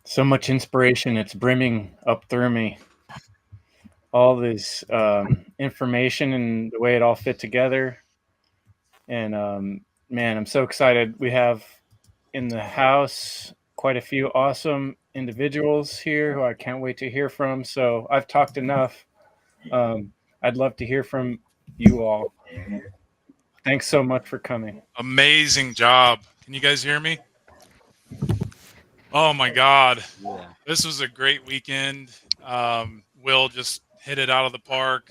So much inspiration. It's brimming up through me. All this information and the way it all fit together. And man, I'm so excited. We have in the house quite a few awesome individuals here who I can't wait to hear from. So I've talked enough. I'd love to hear from you all. Thanks so much for coming. Amazing job. Can you guys hear me? Oh my God. Yeah. This was a great weekend. Will just hit it out of the park.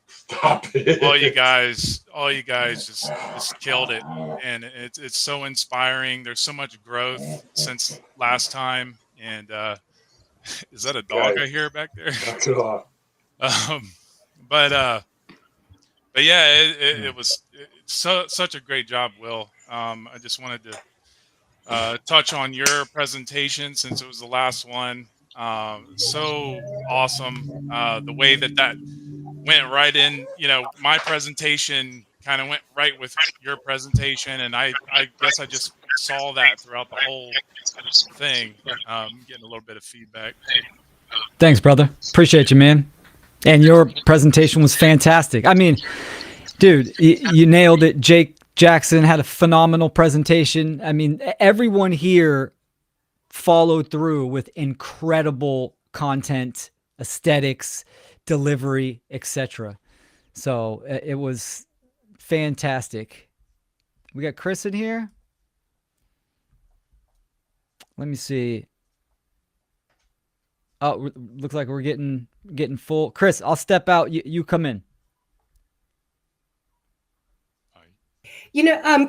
Stop it. All you guys just killed it. And it's so inspiring. There's so much growth since last time. And is that a dog I hear back there? That's a lot. Um, but yeah, it was such a great job, Will. I just wanted to touch on your presentation since it was the last one. So awesome. The way that went right in, my presentation kind of went right with your presentation. And I guess I just saw that throughout the whole thing. Getting a little bit of feedback. Thanks, brother. Appreciate you, man. And your presentation was fantastic. I mean, dude, you nailed it. Jake Jackson had a phenomenal presentation. I mean, everyone here followed through with incredible content, aesthetics, delivery, etc. So it was fantastic. We got Chris in here. Let me see. Oh, looks like we're getting full. Chris, I'll step out. You come in.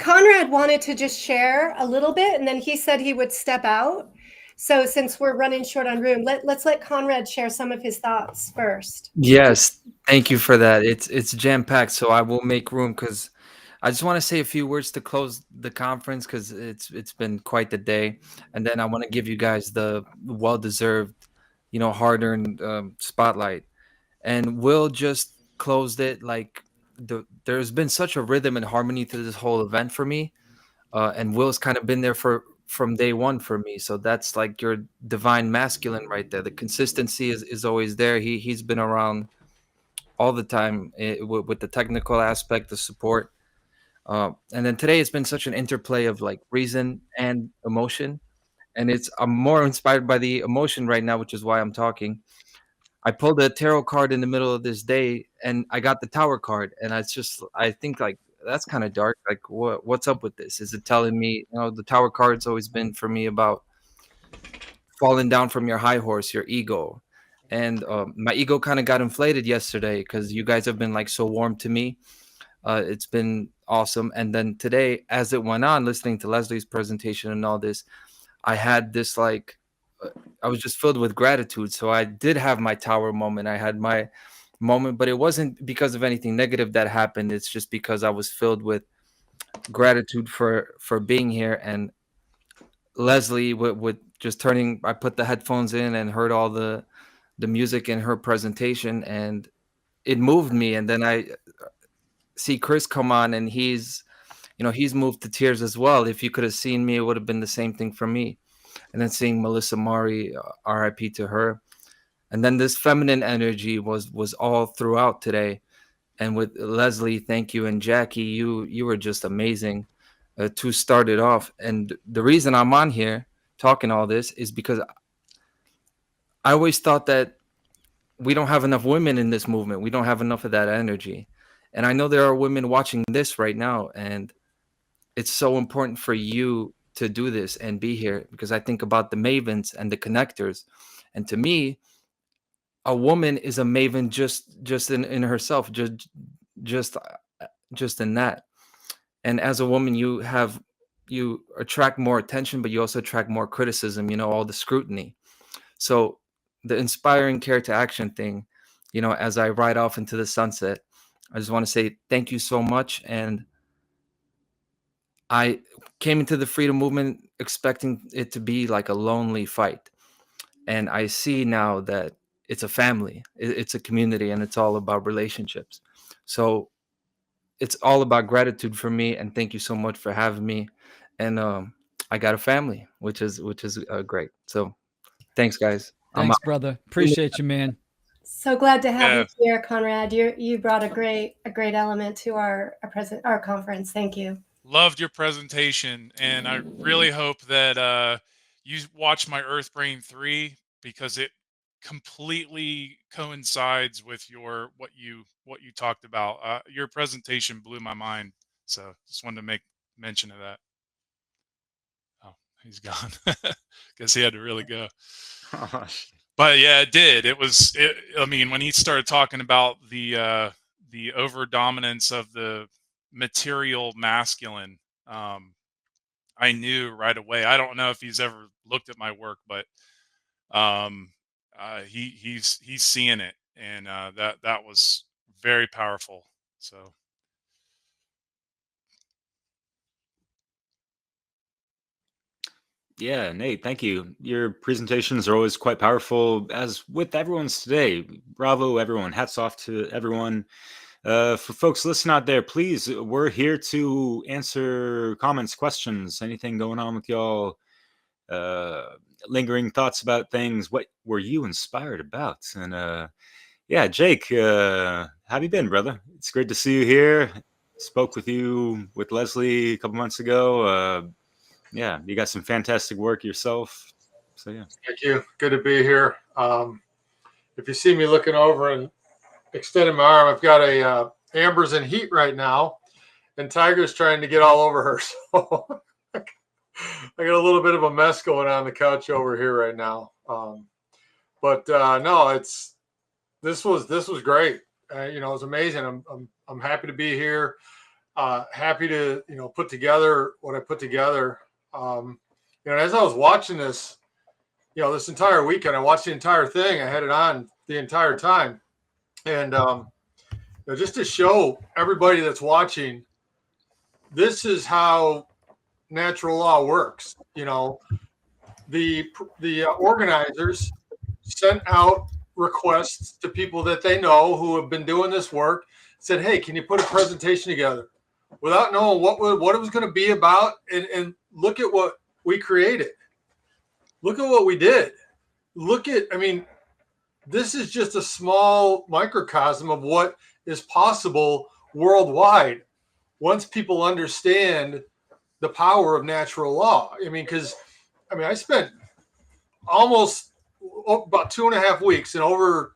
Conrad wanted to just share a little bit, and then he said he would step out. So since we're running short on room, let's let Conrad share some of his thoughts first. Yes, thank you for that. It's jam-packed, so I will make room because I just want to say a few words to close the conference because it's been quite the day, and then I want to give you guys the well-deserved, hard-earned spotlight. And Will just closed it like there's been such a rhythm and harmony to this whole event for me, and Will's kind of been there from day one for me. So that's like your divine masculine right there. The consistency is always there. He's been around all the time with the technical aspect, the support. And then today it's been such an interplay of like reason and emotion. And I'm more inspired by the emotion right now, which is why I'm talking. I pulled a tarot card in the middle of this day and I got the Tower card. And I think like that's kind of dark. Like what's up with this? Is it telling me, the Tower card's always been for me about falling down from your high horse, your ego. And my ego kind of got inflated yesterday because you guys have been like so warm to me. It's been awesome. And then today, as it went on, listening to Leslie's presentation and all this, I had this like, I was just filled with gratitude. So I did have my Tower moment. I had my moment, but it wasn't because of anything negative that happened. It's just because I was filled with gratitude for being here. And Leslie with just turning, I put the headphones in and heard all the music in her presentation, and it moved me. And then I see Chris come on, and he's moved to tears as well. If you could have seen me, it would have been the same thing for me. And then seeing Melissa Mari, RIP to her. And then this feminine energy was all throughout today. And with Leslie, thank you, and Jackie, you were just amazing to start it off. And the reason I'm on here talking all this is because I always thought that we don't have enough women in this movement. We don't have enough of that energy. And I know there are women watching this right now, and it's so important for you to do this and be here, because I think about the mavens and the connectors. And to me, a woman is a maven just in herself, just in that. And as a woman, you attract more attention, but you also attract more criticism, all the scrutiny. So the inspiring care to action thing, as I ride off into the sunset, I just want to say thank you so much. And I came into the freedom movement expecting it to be like a lonely fight. And I see now that it's a family, it's a community, and it's all about relationships. So it's all about gratitude for me. And thank you so much for having me. And I got a family, which is great. So Thanks, guys. Thanks, brother. Appreciate you, man. So glad to have Yeah. you here, Conrad. You brought a great element to our conference. Thank you. Loved your presentation, and I really hope that you watch my Earth Brain 3 because it completely coincides with what you talked about. Your presentation blew my mind, so just wanted to make mention of that. Oh, he's gone. Guess he had to really go. But yeah, it did. I mean, when he started talking about the over dominance of the material masculine, I knew right away. I don't know if he's ever looked at my work, but he's seeing it, and that was very powerful. So Yeah, Nate, thank you. Your presentations are always quite powerful, as with everyone's today. Bravo, everyone. Hats off to everyone. For folks listening out there, please, we're here to answer comments, questions, anything going on with y'all, lingering thoughts about things. What were you inspired about? And yeah, Jake, how have you been, brother? It's great to see you here. Spoke with you with Leslie a couple months ago. Yeah, you got some fantastic work yourself. So yeah. Thank you. Good to be here. If you see me looking over and extending my arm, I've got a Amber's in heat right now, and Tiger's trying to get all over her. So I got a little bit of a mess going on the couch over here right now. But no, this was great. It was amazing. I'm happy to be here. Happy to put together what I put together. As I was watching this, this entire weekend, I watched the entire thing. I had it on the entire time. And just to show everybody that's watching, this is how natural law works. The organizers sent out requests to people that they know who have been doing this work, said, hey, can you put a presentation together? Without knowing what it was going to be about, and look at what we created. Look at what we did. This is just a small microcosm of what is possible worldwide once people understand the power of natural law. I spent almost about 2.5 weeks and over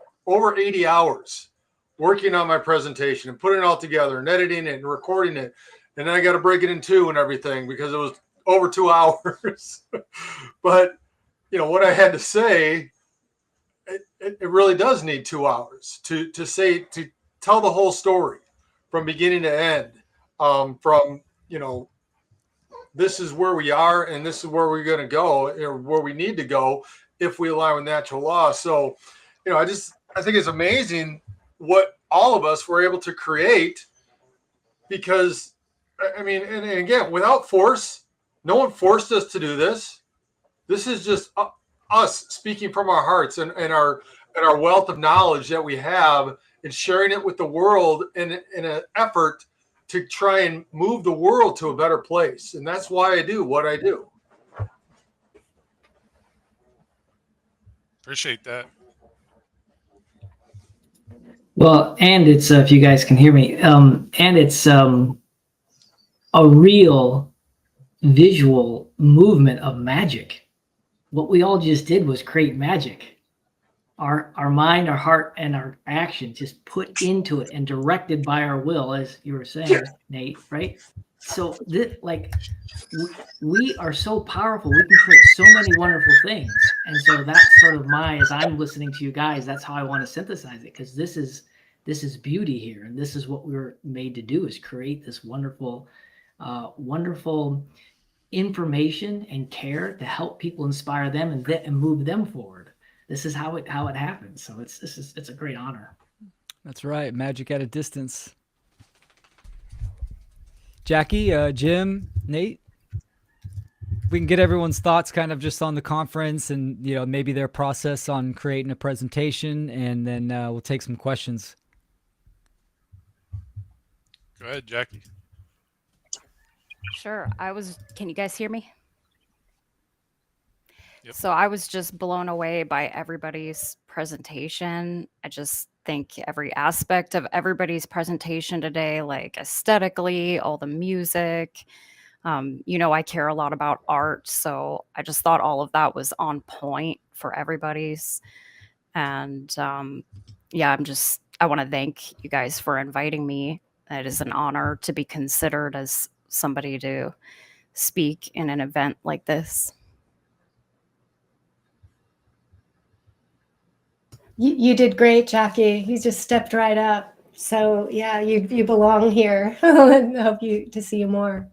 80 hours working on my presentation and putting it all together and editing it and recording it. And then I got to break it in two and everything because it was over 2 hours. But, what I had to say, it really does need 2 hours to tell the whole story from beginning to end. This is where we are and this is where we're going to go, or where we need to go if we align with natural law. So, I think it's amazing what all of us were able to create, because and again, without force, no one forced us to do this. This is just us speaking from our hearts and our wealth of knowledge that we have, and sharing it with the world in an effort to try and move the world to a better place. And that's why I do what I do. appreciate that. Well, and it's if you guys can hear me, and it's a real visual movement of magic. What we all just did was create magic. Our mind, our heart, and our action just put into it and directed by our will, as you were saying, Nate, right? So we are so powerful. We can create so many wonderful things. And so that's sort of as I'm listening to you guys, that's how I want to synthesize it, because this is beauty here. And this is what we were made to do, is create this wonderful, wonderful information and care to help people, inspire them, and move them forward. This is how it happens. So it's a great honor. That's right. Magic at a distance. Jackie, Jim, Nate, we can get everyone's thoughts kind of just on the conference and, maybe their process on creating a presentation, and then we'll take some questions. Go ahead, Jackie. Sure. Can you guys hear me? Yep. So I was just blown away by everybody's presentation. I just think every aspect of everybody's presentation today, like aesthetically, all the music, I care a lot about art. So I just thought all of that was on point for everybody's. And yeah, I want to thank you guys for inviting me. It is an honor to be considered as somebody to speak in an event like this. You did great, Jackie. You just stepped right up. So yeah, you belong here. I hope to see you more.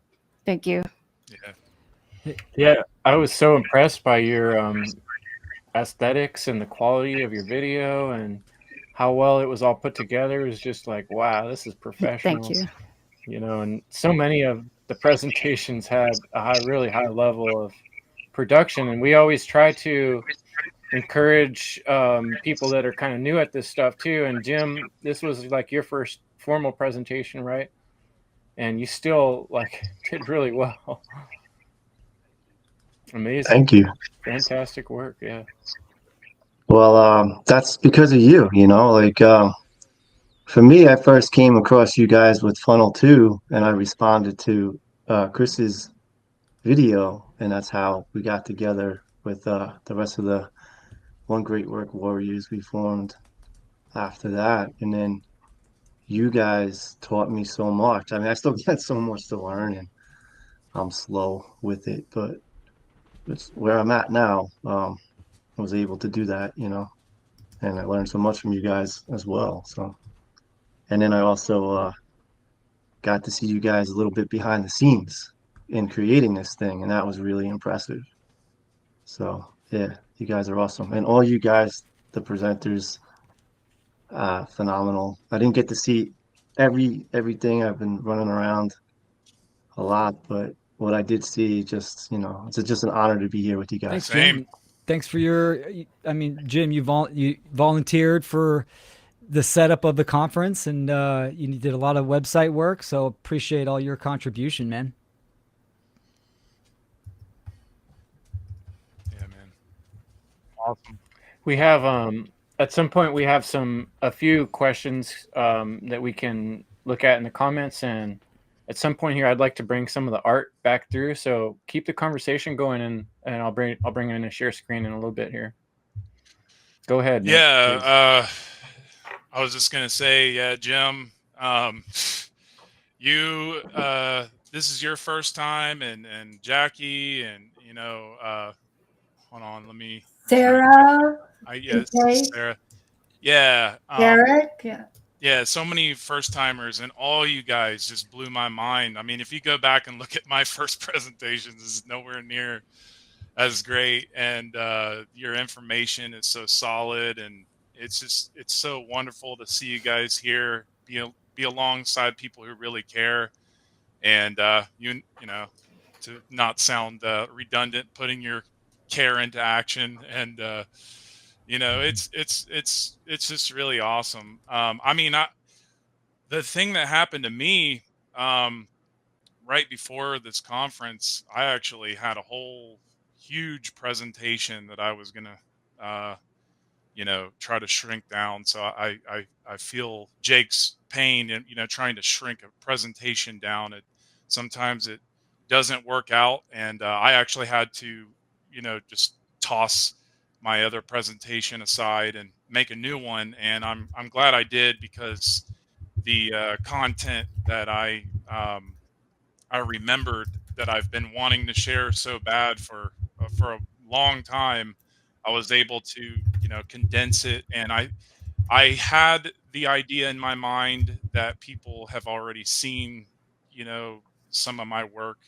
Thank you. Yeah. Yeah, I was so impressed by your aesthetics and the quality of your video and how well it was all put together. It was just like, wow, this is professional. Thank you. And so many of the presentations had a really high level of production, and we always try to encourage people that are kind of new at this stuff too. And Jim, this was like your first formal presentation, right? And you still like did really well. Amazing. Thank you. Fantastic work. Yeah. Well, that's because of you, for me, I first came across you guys with Funnel 2, and I responded to Chris's video, and that's how we got together with the rest of the One Great Work Warriors we formed after that. And then you guys taught me so much. I mean, I still got so much to learn, and I'm slow with it, but it's where I'm at now. I was able to do that, and I learned so much from you guys as well. So, and then I also got to see you guys a little bit behind the scenes in creating this thing, and that was really impressive. So yeah, you guys are awesome, and all you guys, the presenters, phenomenal. I didn't get to see everything. I've been running around a lot, but what I did see, just it's just an honor to be here with you guys. Thanks, Same. Jim. Thanks for Jim, you volunteered for the setup of the conference, and you did a lot of website work. So appreciate all your contribution, man. Yeah, man. Awesome. We have at some point we have a few questions that we can look at in the comments, and at some point here I'd like to bring some of the art back through. So keep the conversation going, and I'll bring in a share screen in a little bit here. Go ahead, Nick, Yeah, I was just gonna say, yeah, Jim, you this is your first time, and Jackie, and hold on, let me. Sarah. Yes, Okay. Sarah. Yeah. Derek. Yeah. Yeah, so many first timers, and all you guys just blew my mind. I mean, if you go back and look at my first presentations, it's nowhere near as great, and your information is so solid, and it's so wonderful to see you guys here, be alongside people who really care, and to not sound redundant, putting your care into action, and it's just really awesome. I mean, the thing that happened to me right before this conference, I actually had a whole huge presentation that I was gonna try to shrink down. So I feel Jake's pain and trying to shrink a presentation down. Sometimes it doesn't work out, and I actually had to just toss my other presentation aside and make a new one. And I'm glad I did, because the content that I remembered that I've been wanting to share so bad for a long time, I was able to condense it, and I had the idea in my mind that people have already seen some of my work,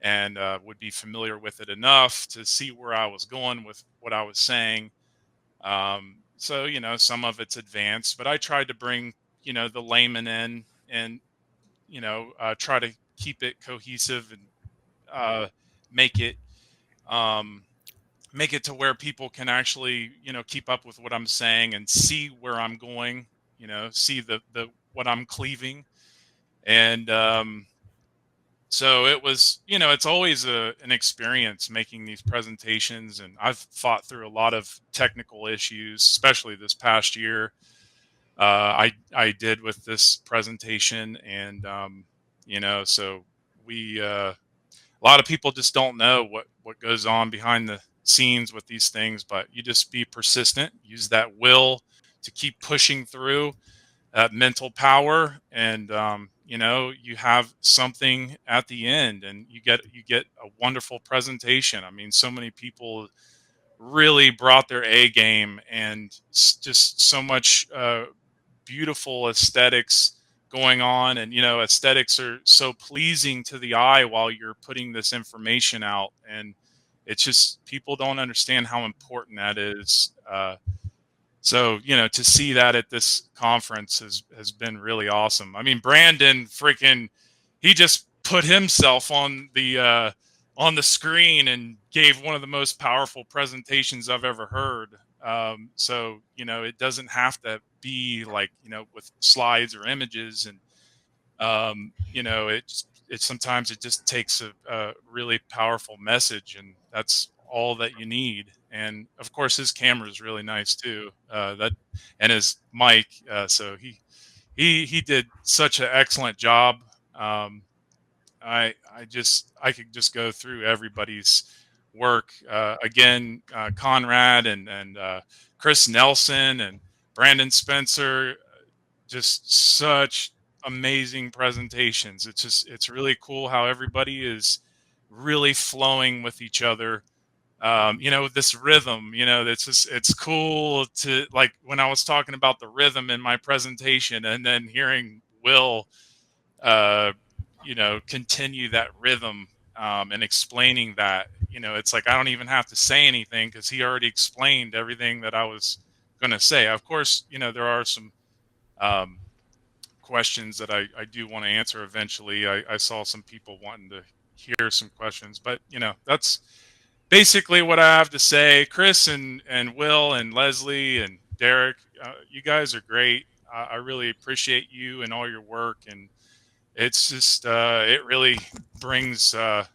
and would be familiar with it enough to see where I was going with what I was saying. So some of it's advanced, but I tried to bring the layman in, and try to keep it cohesive, and make it make it to where people can actually keep up with what I'm saying and see where I'm going, see the what I'm cleaving. And So it was, you know, it's always an experience making these presentations, and I've fought through a lot of technical issues, especially this past year. I did with this presentation, and you know, so we a lot of people just don't know what goes on behind the scenes with these things, but you just be persistent, use that will to keep pushing through, mental power, and you know, you have something at the end, and you get a wonderful presentation. I mean, so many people really brought their A game, and just so much beautiful aesthetics going on, and you know, aesthetics are so pleasing to the eye while you're putting this information out, and it's just, people don't understand how important that is. So, you know, to see that at this conference has been really awesome. I mean, Brandon freaking, he just put himself on the screen and gave one of the most powerful presentations I've ever heard. So, you know, it doesn't have to be like, you know, with slides or images, and you know, it sometimes it just takes a really powerful message, and that's all that you need. And of course, his camera is really nice too. That and his mic. So he did such an excellent job. I could just go through everybody's work again. Conrad and Chris Nelson and Brandon Spencer, just such amazing presentations. It's really cool how everybody is really flowing with each other. You know, this rhythm, you know, it's cool to, like, when I was talking about the rhythm in my presentation, and then hearing Will, uh, you know, continue that rhythm, and explaining that, you know, it's like I don't even have to say anything because he already explained everything that I was going to say. Of course, you know, there are some um, questions that I do want to answer eventually. I saw some people wanting to hear some questions, but you know, that's basically what I have to say. Chris and Will and Leslie and Derek, you guys are great. I really appreciate you and all your work, and it's just it really brings a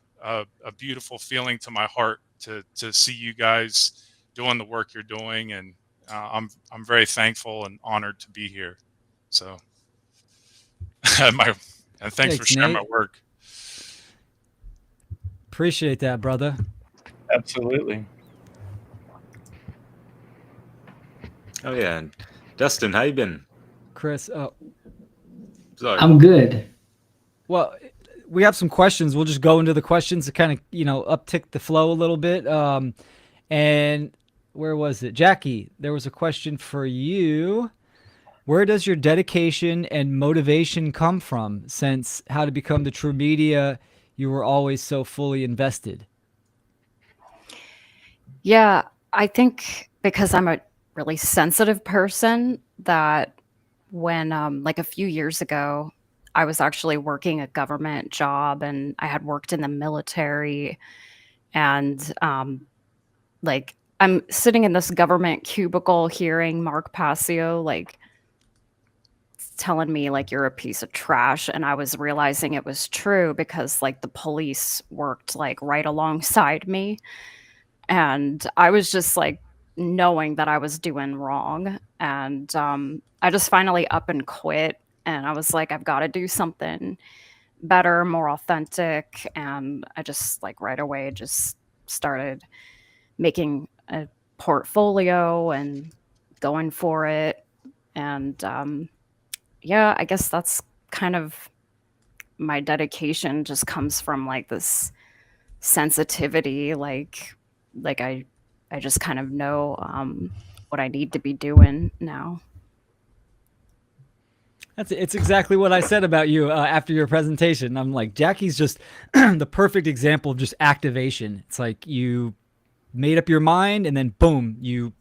beautiful feeling to my heart to see you guys doing the work you're doing, and I'm very thankful and honored to be here. So my and thanks for sharing Nate. my work. Appreciate that, brother. Absolutely. Oh yeah, and Dustin, how you been? Chris, Sorry. I'm good. well, we have some questions. We'll just go into the questions to kind of, you know, uptick the flow a little bit. And where was it? Jackie, there was a question for you. Where does your dedication and motivation come from? Since How to Become the True Media, you were always so fully invested. Yeah, I think because I'm a really sensitive person, that when like a few years ago, I was actually working a government job, and I had worked in the military, and like I'm sitting in this government cubicle hearing Mark Passio like telling me like you're a piece of trash, and I was realizing it was true because like the police worked like right alongside me, and I was just like knowing that I was doing wrong, and I just finally up and quit, and I was like, I've got to do something better, more authentic, and I just like right away just started making a portfolio and going for it, and yeah, I guess that's kind of my dedication, just comes from like this sensitivity, like I just kind of know what I need to be doing now. It's exactly what I said about you after your presentation. I'm like, Jackie's just the perfect example of just activation. It's like you made up your mind, and then boom, you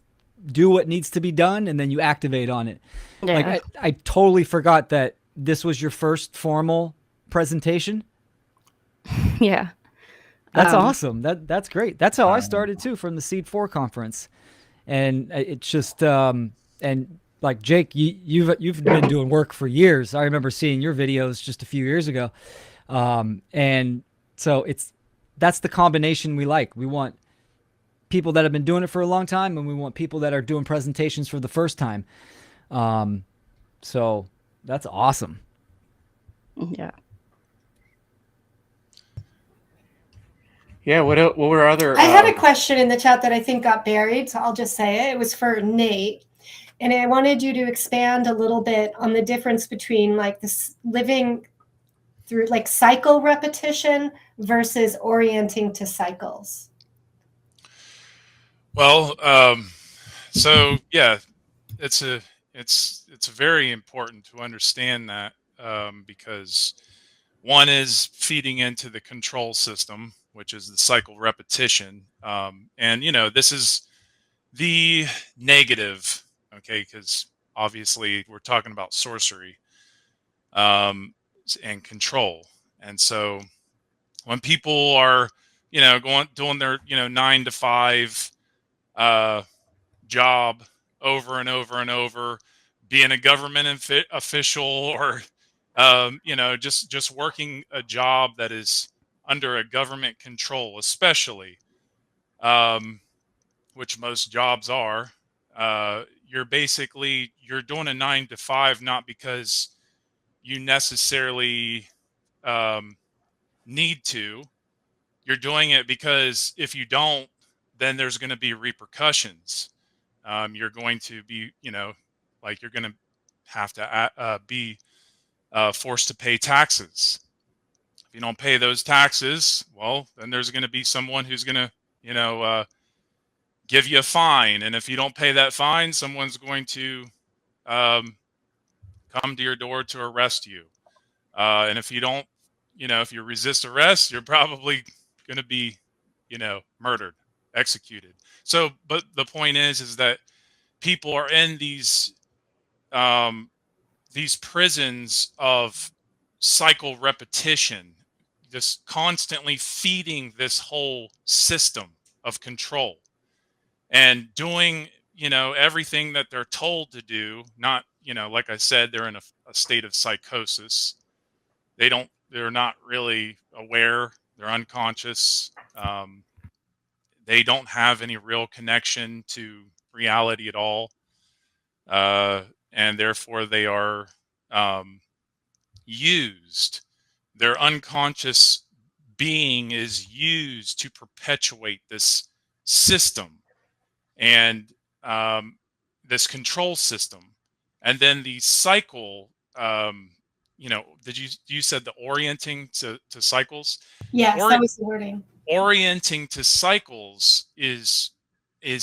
do what needs to be done, and then you activate on it. Yeah. Like I totally forgot that this was your first formal presentation. Yeah. That's awesome. That's great. That's how I started too, from the Seed 4 conference. And it's just and like Jake, you've been doing work for years. I remember seeing your videos just a few years ago. And so that's the combination we like. We want people that have been doing it for a long time, and we want people that are doing presentations for the first time. So that's awesome. Yeah. Yeah. What were other? I had a question in the chat that I think got buried, so I'll just say it. It was for Nate. And I wanted you to expand a little bit on the difference between like this living through like cycle repetition versus orienting to cycles. Well, so yeah, it's very important to understand that, because one is feeding into the control system, which is the cycle repetition, and this is the negative, okay, because obviously we're talking about sorcery, and control, and so when people are doing their 9 to 5 job over and over and over, being a government official, or just working a job that is under a government control, especially, which most jobs are. You're doing a 9 to 5 not because you necessarily need to. You're doing it because if you don't, then there's going to be repercussions. You're going to be, you're going to have to be forced to pay taxes. If you don't pay those taxes, well, then there's going to be someone who's going to, give you a fine. And if you don't pay that fine, someone's going to come to your door to arrest you. And if you don't, if you resist arrest, you're probably going to be, murdered, executed. So, but the point is that people are in these prisons of cycle repetition, just constantly feeding this whole system of control and doing, everything that they're told to do. Not, like I said, they're in a state of psychosis. They're not really aware. They're unconscious. They don't have any real connection to reality at all. And therefore they are used. Their unconscious being is used to perpetuate this system and this control system. And then the cycle, you said the orienting to cycles? Yes, that was the wording. Orienting to cycles is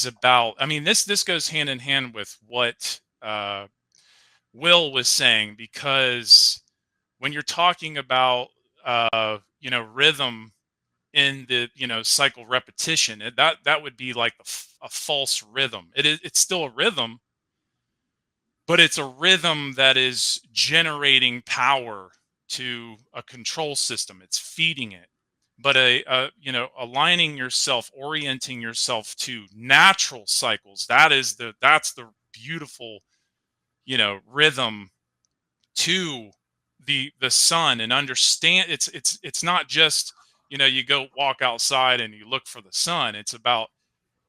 about, this goes hand in hand with what Will was saying, because when you're talking about rhythm in the cycle repetition, that would be like a false rhythm. It's still a rhythm, but it's a rhythm that is generating power to a control system. It's feeding it. But aligning yourself, orienting yourself to natural cycles, that's the beautiful rhythm to the sun. And understand it's not just you go walk outside and you look for the sun. It's about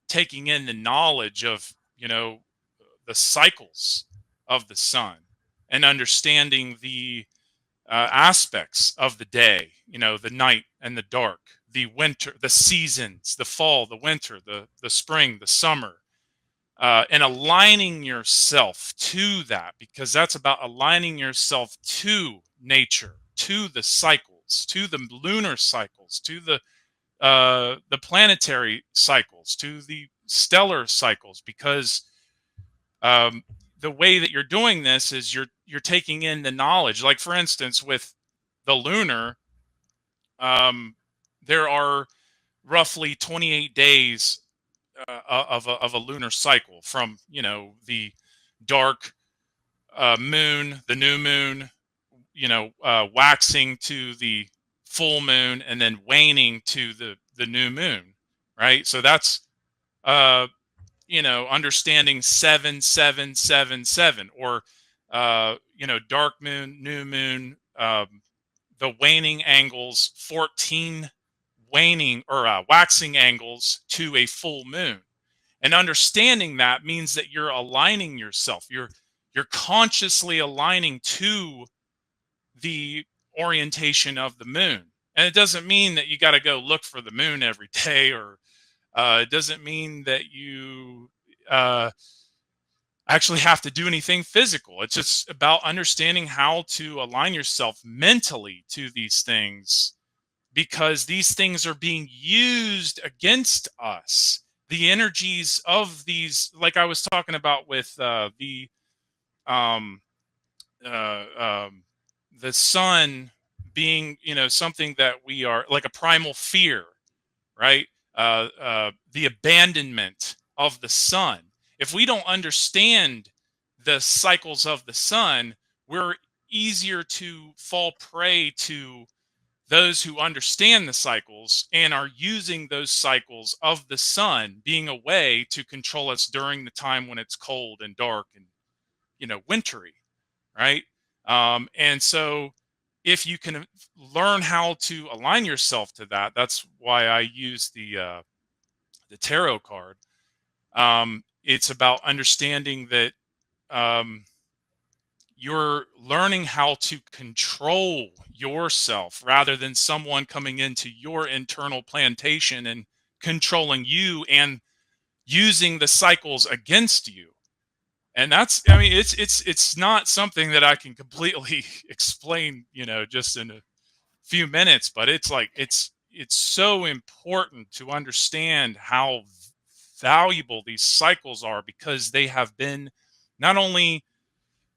taking in the knowledge of the cycles of the sun and understanding the aspects of the day, the night and the dark, the winter, the seasons, the fall, the winter, the spring, the summer, and aligning yourself to that, because that's about aligning yourself to nature, to the cycles, to the lunar cycles, to the planetary cycles, to the stellar cycles, because the way that you're doing this is you're taking in the knowledge. Like, for instance, with the lunar, there are roughly 28 days of a lunar cycle, from the dark moon, the new moon, waxing to the full moon, and then waning to the new moon, right? So that's understanding 7777, or dark moon, new moon, the waning angles, 14 waning or waxing angles to a full moon. And understanding that means that you're aligning yourself. You're consciously aligning to the orientation of the moon. And it doesn't mean that you got to go look for the moon every day, or it doesn't mean that you actually have to do anything physical. It's just about understanding how to align yourself mentally to these things, because these things are being used against us. The energies of these, like I was talking about with um, the sun being, something that we are like a primal fear, right? The abandonment of the sun. If we don't understand the cycles of the sun, we're easier to fall prey to those who understand the cycles and are using those cycles of the sun being a way to control us during the time when it's cold and dark and wintry, right? And so if you can learn how to align yourself to that, that's why I use the tarot card. It's about understanding that you're learning how to control yourself rather than someone coming into your internal plantation and controlling you and using the cycles against you. And that's, I mean, it's not something that I can completely explain, just in a few minutes, but it's like it's so important to understand how valuable these cycles are, because they have been not only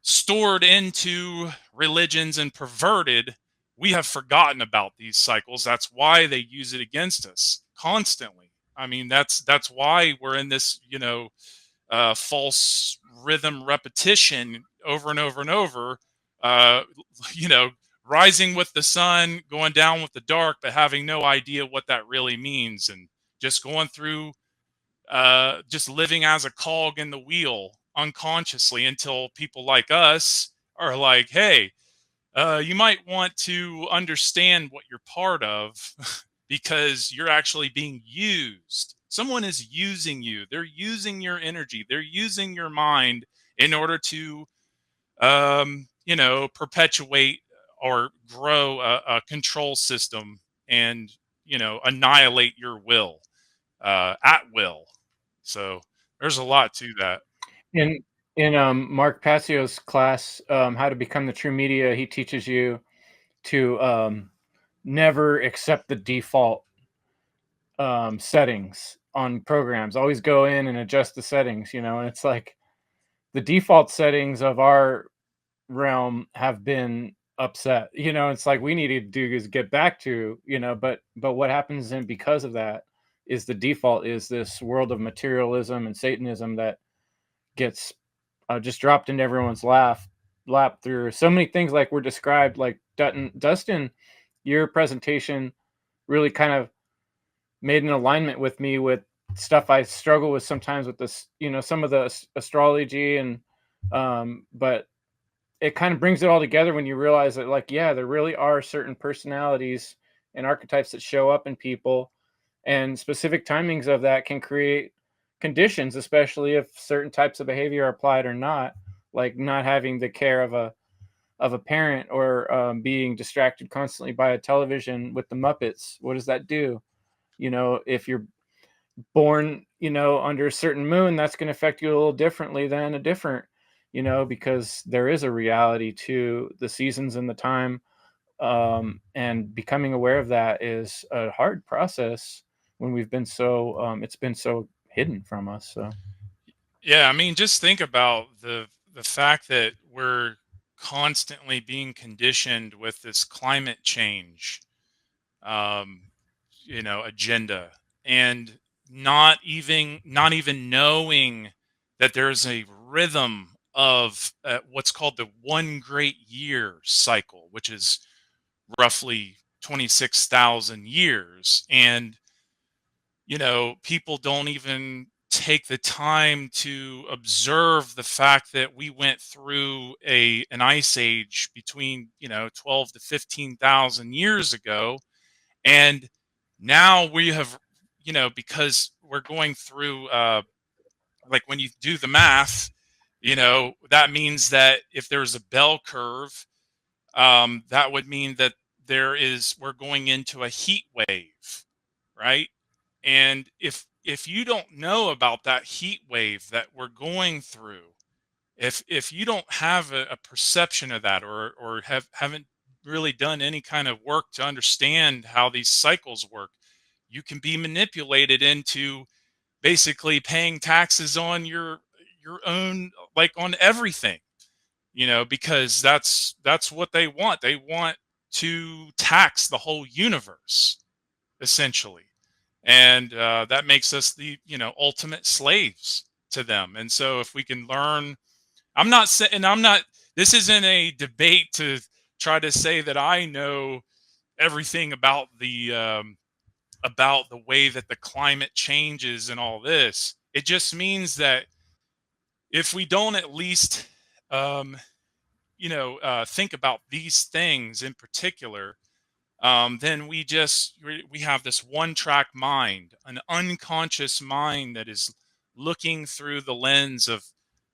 stored into religions and perverted, we have forgotten about these cycles. That's why they use it against us constantly. I mean, that's why we're in this, false rhythm repetition over and over and over. Uh, rising with the sun, going down with the dark, but having no idea what that really means, and just going through, just living as a cog in the wheel unconsciously, until people like us are like, hey, you might want to understand what you're part of because you're actually being used. Someone is using you. They're using your energy. They're using your mind in order to, perpetuate or grow a control system and, annihilate your will at will. So there's a lot to that. In Mark Passio's class, How to Become the True Media, he teaches you to never accept the default settings on programs. Always go in and adjust the settings, and it's like the default settings of our realm have been upset. It's like we need to do is get back to, but what happens then because of that is the default is this world of materialism and Satanism that gets just dropped into everyone's lap through so many things like were described. Like Dustin, your presentation really kind of made an alignment with me with stuff I struggle with sometimes with this, some of the astrology and but it kind of brings it all together when you realize that, like, yeah, there really are certain personalities and archetypes that show up in people, and specific timings of that can create conditions, especially if certain types of behavior are applied or not, like not having the care of a parent, or being distracted constantly by a television with the Muppets. What does that do? If you're born, under a certain moon, that's going to affect you a little differently than a different, because there is a reality to the seasons and the time. And becoming aware of that is a hard process when we've been so, it's been so hidden from us. So, Yeah, I mean, just think about the fact that we're constantly being conditioned with this climate change, um, agenda, and not even knowing that there's a rhythm of what's called the one great year cycle, which is roughly 26,000 years. And people don't even take the time to observe the fact that we went through an ice age between 12 to 15,000 years ago, and now we have, because we're going through like when you do the math, that means that if there's a bell curve, that would mean that we're going into a heat wave, right? And if you don't know about that heat wave that we're going through, if you don't have a perception of that, or haven't really done any kind of work to understand how these cycles work, you can be manipulated into basically paying taxes on your own, like on everything, because that's what they want. They want to tax the whole universe, essentially. And that makes us the ultimate slaves to them. And so if we can learn, I'm not saying, this isn't a debate to try to say that I know everything about the way that the climate changes and all this. It just means that if we don't at least think about these things in particular, then we have this one-track mind, an unconscious mind that is looking through the lens of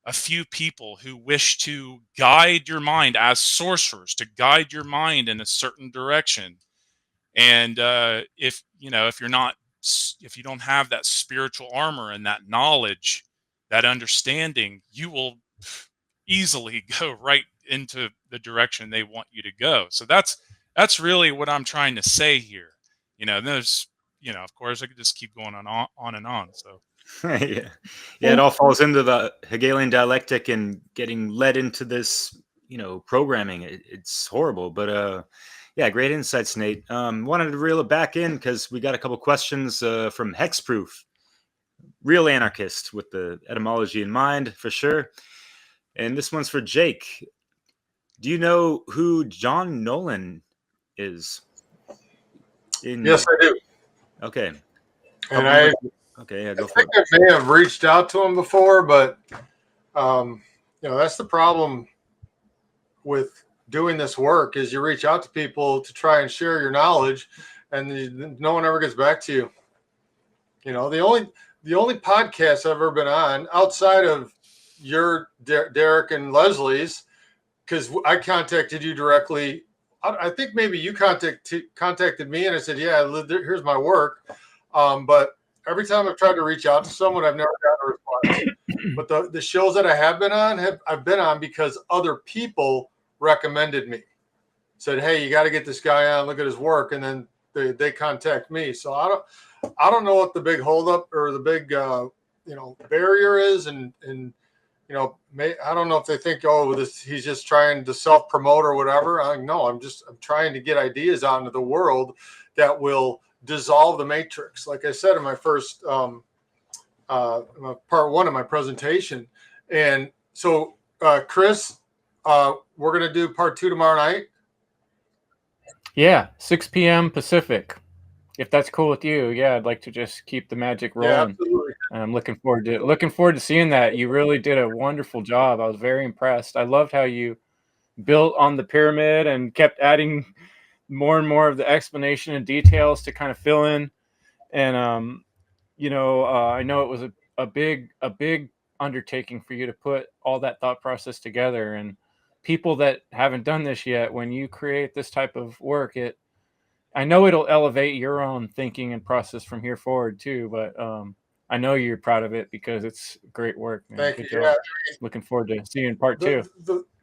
a few people who wish to guide your mind as sorcerers, to guide your mind in a certain direction. And if you don't have that spiritual armor and that knowledge, that understanding, you will easily go right into the direction they want you to go. So that's really what I'm trying to say here. There's, of course I could just keep going on and on. So yeah, it all falls into the Hegelian dialectic and getting led into this, programming. It's horrible, but yeah, great insights, Nate. Wanted to reel it back in because we got a couple questions from Hexproof, real anarchist with the etymology in mind for sure. And this one's for Jake. Do you know who John Nolan is? Yes, I do. Okay. And yeah, I think I may have reached out to him before, but that's the problem with doing this work is you reach out to people to try and share your knowledge, and no one ever gets back to you. The only podcast I've ever been on outside of your Derek and Leslie's, because I contacted you directly. I think maybe you contacted me and I said, yeah, here's my work. But every time I've tried to reach out to someone, I've never gotten a response. But the shows that I have been on, I've been on because other people recommended me. Said, hey, you got to get this guy on, look at his work. And then they contact me. So I don't know what the big holdup or the big, barrier is. And I don't know if they think, he's just trying to self-promote or whatever. No, I'm trying to get ideas out into the world that will dissolve the matrix. Like I said in my first part one of my presentation. And so, Chris, we're going to do part 2 tomorrow night. Yeah, 6 p.m. Pacific. If that's cool with you, yeah, I'd like to just keep the magic rolling. Yeah, absolutely. And I'm looking forward to seeing that. You really did a wonderful job. I was very impressed. I loved how you built on the pyramid and kept adding more and more of the explanation and details to kind of fill in. And I know it was a big undertaking for you to put all that thought process together. And people that haven't done this yet, when you create this type of work, I know it'll elevate your own thinking and process from here forward too. But I know you're proud of it because it's great work, man. Thank Good you. job. Yeah. Looking forward to seeing part 2.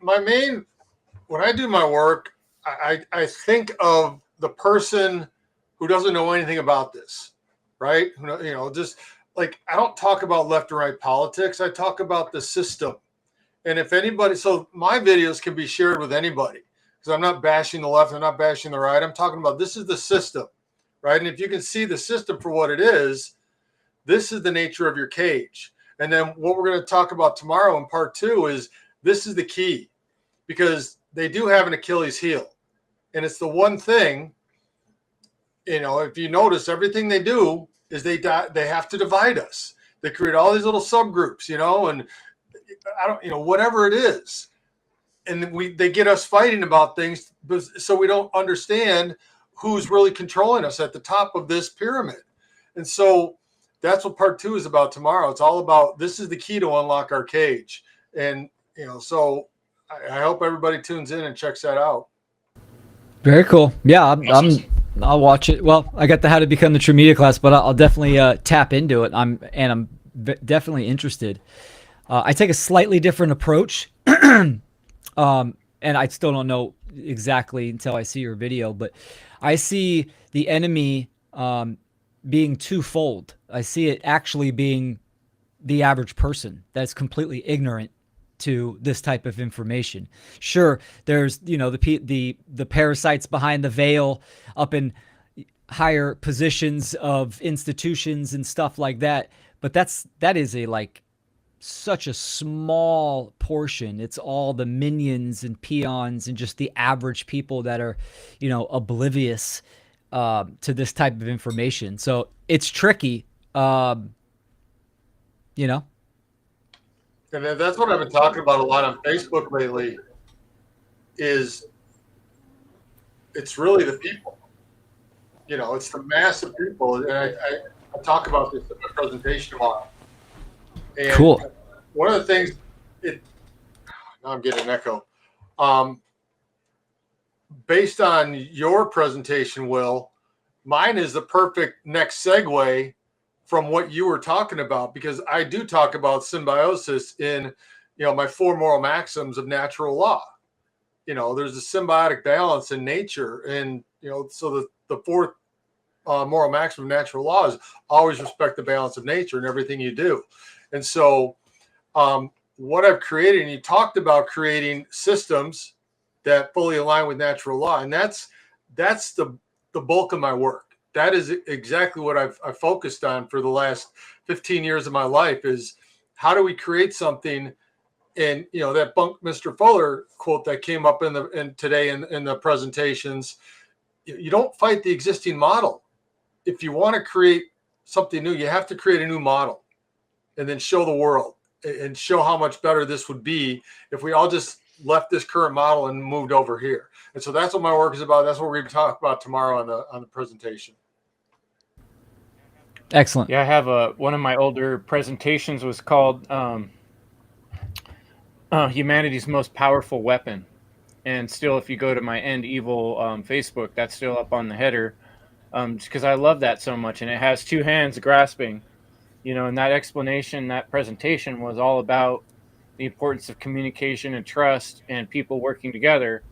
When I do my work, I think of the person who doesn't know anything about this, right? Just like I don't talk about left and right politics. I talk about the system. And if anybody, so my videos can be shared with anybody because I'm not bashing the left, I'm not bashing the right. I'm talking about this is the system, right? And if you can see the system for what it is, this is the nature of your cage. And then what we're going to talk about tomorrow in part 2 is this is the key, because they do have an Achilles heel. And it's the one thing, if you notice, everything they do is they have to divide us. They create all these little subgroups, you know, and I don't, you know, whatever it is. And they get us fighting about things, so we don't understand who's really controlling us at the top of this pyramid. And so that's what part 2 is about tomorrow. It's all about, this is the key to unlock our cage. And, you know, so I hope everybody tunes in and checks that out. Very cool. Yeah, Awesome. I'll watch it. Well, I got the How to Become the True Media class, but I'll definitely tap into it. I'm definitely interested. I take a slightly different approach, and I still don't know exactly until I see your video, but I see the enemy being twofold. I see it actually being the average person that's completely ignorant to this type of information. Sure, there's, you know, the parasites behind the veil up in higher positions of institutions and stuff like that, but that is a like such a small portion. It's all the minions and peons and just the average people that are, you know, oblivious to this type of information. So it's tricky, you know. And that's what I've been talking about a lot on Facebook lately, is it's really the people. You know, it's the mass of people. And I talk about this in my presentation tomorrow. And cool. One of the things, now I'm getting an echo. Based on your presentation, Will, mine is the perfect next segue from what you were talking about, because I do talk about symbiosis in, you know, my 4 moral maxims of natural law. You know, there's a symbiotic balance in nature, and, you know, so the 4th moral maxim of natural law is always respect the balance of nature in everything you do. And so what I've created, and you talked about creating systems that fully align with natural law, and that's the bulk of my work. That is exactly what I've focused on for the last 15 years of my life, is how do we create something. And, you know, that Buckminster Fuller quote that came up today in the presentations, you don't fight the existing model. If you want to create something new, you have to create a new model and then show the world and show how much better this would be if we all just left this current model and moved over here. And so that's what my work is about. That's what we're going to talk about tomorrow on the presentation. Excellent. Yeah, I have one of my older presentations was called Humanity's Most Powerful Weapon. And still, if you go to my End Evil Facebook, that's still up on the header, just because I love that so much. And it has 2 hands grasping, you know, and that explanation, that presentation was all about the importance of communication and trust and people working together.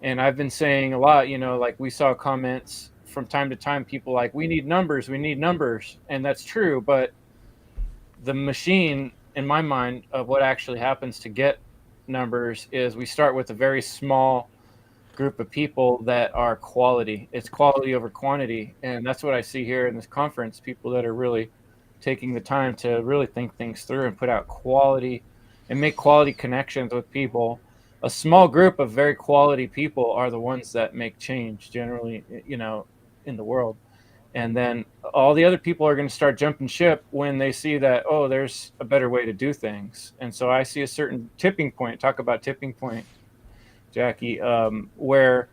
And I've been saying a lot, you know, like we saw comments from time to time, people like, we need numbers. And that's true. But the machine, in my mind, of what actually happens to get numbers is we start with a very small group of people that are quality. It's quality over quantity. And that's what I see here in this conference, people that are really taking the time to really think things through and put out quality and make quality connections with people. A small group of very quality people are the ones that make change generally, you know, in the world. And then all the other people are going to start jumping ship when they see that, oh, there's a better way to do things. And so I see a certain tipping point, talk about tipping point, Jackie, where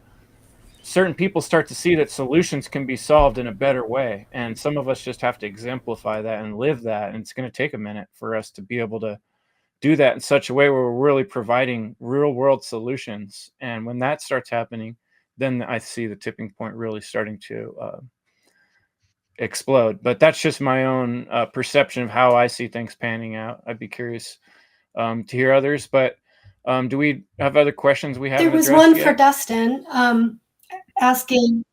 certain people start to see that solutions can be solved in a better way. And some of us just have to exemplify that and live that. And it's going to take a minute for us to be able to do that in such a way where we're really providing real world solutions. And when that starts happening, then I see the tipping point really starting to explode. But that's just my own perception of how I see things panning out. I'd be curious to hear others, but do we have other questions we haven't There was addressed one yet? for Dustin asking.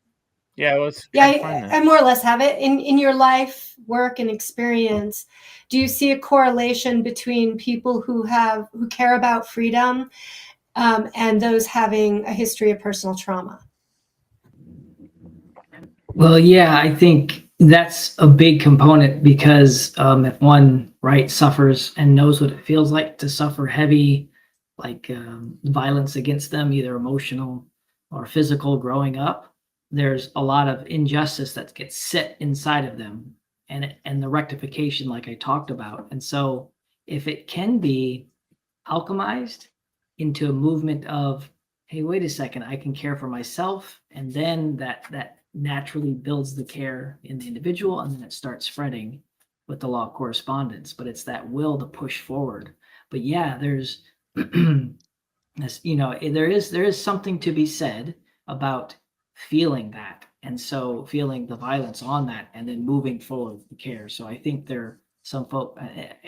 Yeah, let's I more or less have it. In your life, work, and experience, do you see a correlation between people who care about freedom and those having a history of personal trauma? Well, yeah, I think that's a big component, because if one suffers and knows what it feels like to suffer heavy, like violence against them, either emotional or physical, growing up, there's a lot of injustice that gets set inside of them. and the rectification like I talked about. And so if it can be alchemized into a movement of, hey, wait a second, I can care for myself, and then that naturally builds the care in the individual, and then it starts spreading with the law of correspondence. But it's that will to push forward. But yeah, there's there is something to be said about feeling that, and so feeling the violence on that, and then moving forward with the care. So I think there are some folk,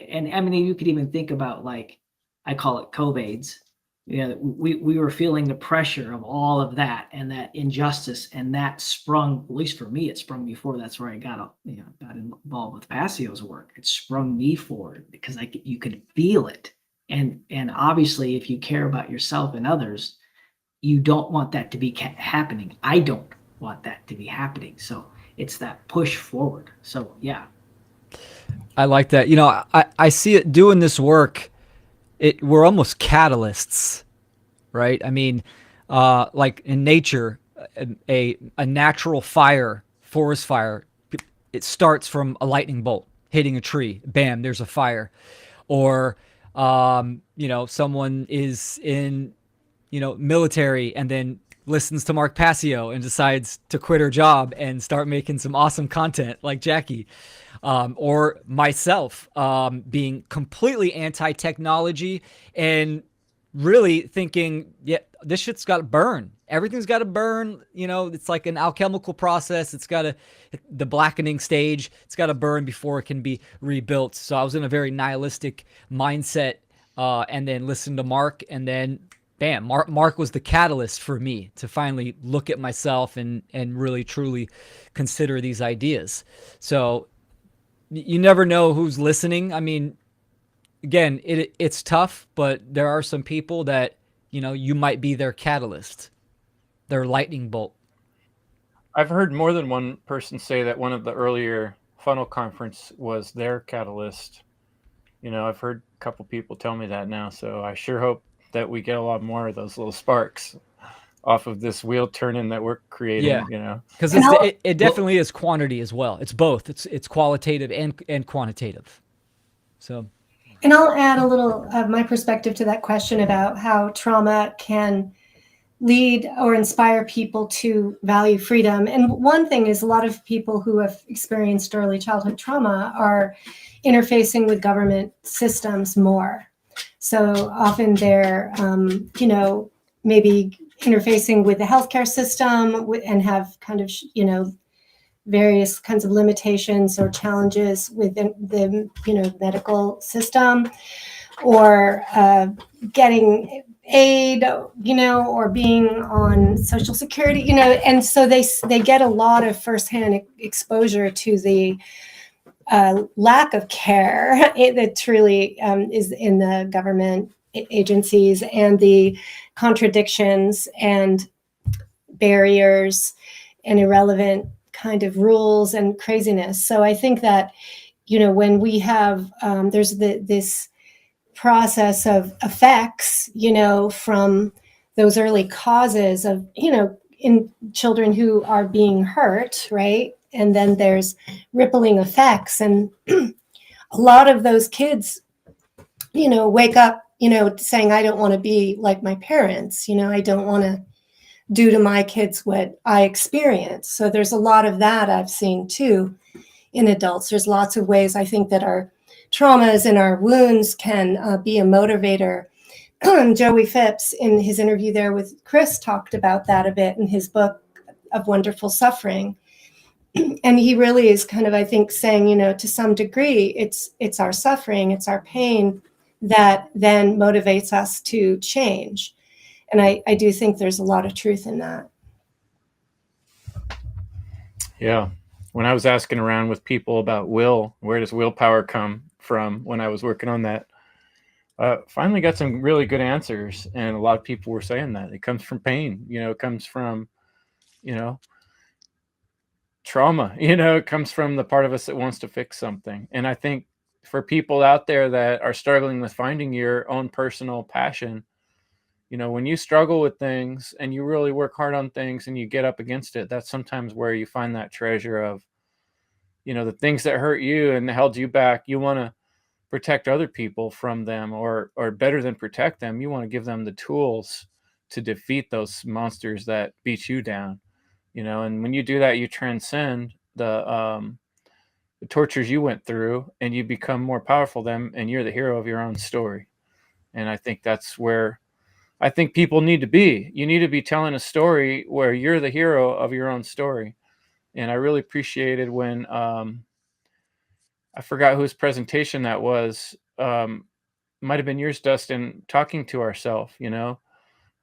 and I mean, you could even think about, like, I call it COVIDs. We were feeling the pressure of all of that and that injustice, and that sprung, at least for me, it sprung me forward. That's where I got involved with Passio's work. It sprung me forward because you could feel it. And obviously, if you care about yourself and others, you don't want that to be happening. I don't want that to be happening. So it's that push forward. So yeah. I like that. I see it doing this work. We're almost catalysts, right? I mean, like in nature, a natural fire, forest fire, it starts from a lightning bolt hitting a tree. Bam, there's a fire. Or someone is in military and then listens to Mark Passio and decides to quit her job and start making some awesome content like Jackie. Or myself, being completely anti-technology and really thinking, yeah, this shit's got to burn. Everything's got to burn. It's like an alchemical process. It's got the blackening stage. It's got to burn before it can be rebuilt. So I was in a very nihilistic mindset, and then listened to Mark, and then bam, Mark was the catalyst for me to finally look at myself and really truly consider these ideas. So you never know who's listening. I mean, again, it's tough, but there are some people that, you might be their catalyst, their lightning bolt. I've heard more than one person say that one of the earlier funnel conference was their catalyst. I've heard a couple people tell me that now, so I sure hope that we get a lot more of those little sparks off of this wheel turning that we're creating. Yeah. Because it definitely is quantity as well. It's both. It's qualitative and quantitative. So. And I'll add a little of my perspective to that question about how trauma can lead or inspire people to value freedom. And one thing is, a lot of people who have experienced early childhood trauma are interfacing with government systems more. So often they're, maybe interfacing with the healthcare system and have kind of, various kinds of limitations or challenges within the medical system, or getting aid, or being on Social Security, and so they get a lot of firsthand exposure to the lack of care that truly is in the government agencies, and the contradictions and barriers and irrelevant kind of rules and craziness. So I think that, when we have, there's this process of effects, from those early causes of, in children who are being hurt, right? And then there's rippling effects. And a lot of those kids, wake up, saying, I don't want to be like my parents, I don't want to do to my kids what I experience. So there's a lot of that I've seen too in adults. There's lots of ways I think that our traumas and our wounds can be a motivator. Joey Phipps, in his interview there with Chris, talked about that a bit in his book of Wonderful Suffering. And he really is kind of, I think, saying, to some degree, it's our suffering, it's our pain that then motivates us to change. And I do think there's a lot of truth in that. Yeah. When I was asking around with people about will, where does willpower come from, when I was working on that, finally got some really good answers. And a lot of people were saying that it comes from pain, it comes from, trauma, it comes from the part of us that wants to fix something. And I think for people out there that are struggling with finding your own personal passion, when you struggle with things and you really work hard on things and you get up against it, that's sometimes where you find that treasure of, you know, the things that hurt you and held you back, you want to protect other people from them, or better than protect them, you want to give them the tools to defeat those monsters that beat you down, you know. And when you do that, you transcend the tortures you went through, and you become more powerful than them, and you're the hero of your own story. And I think that's where I think people need to be. You need to be telling a story where you're the hero of your own story. And I really appreciated when I forgot whose presentation that was. Might have been yours, Dustin, talking to ourselves, you know.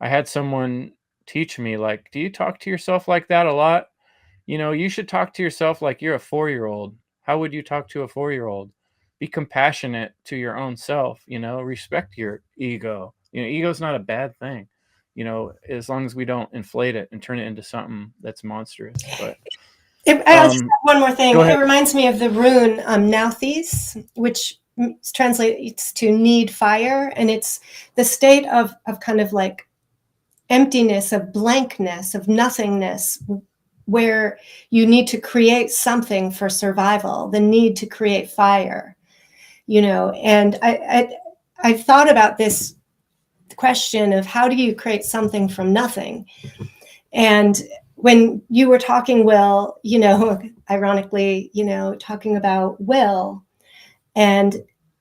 I had someone teach me, like, do you talk to yourself like that a lot? You know, you should talk to yourself like you're a 4-year-old. How would you talk to a 4-year-old? Be compassionate to your own self, you know, respect your ego. You know, ego's not a bad thing, you know, as long as we don't inflate it and turn it into something that's monstrous. But I'll just add one more thing. go ahead. It reminds me of the rune Nauthiz, which translates to need fire. And it's the state of kind of like emptiness, of blankness, of nothingness, where you need to create something for survival, the need to create fire, you know. And I thought about this question of how do you create something from nothing? And when you were talking, Will, you know, ironically, you know, talking about will and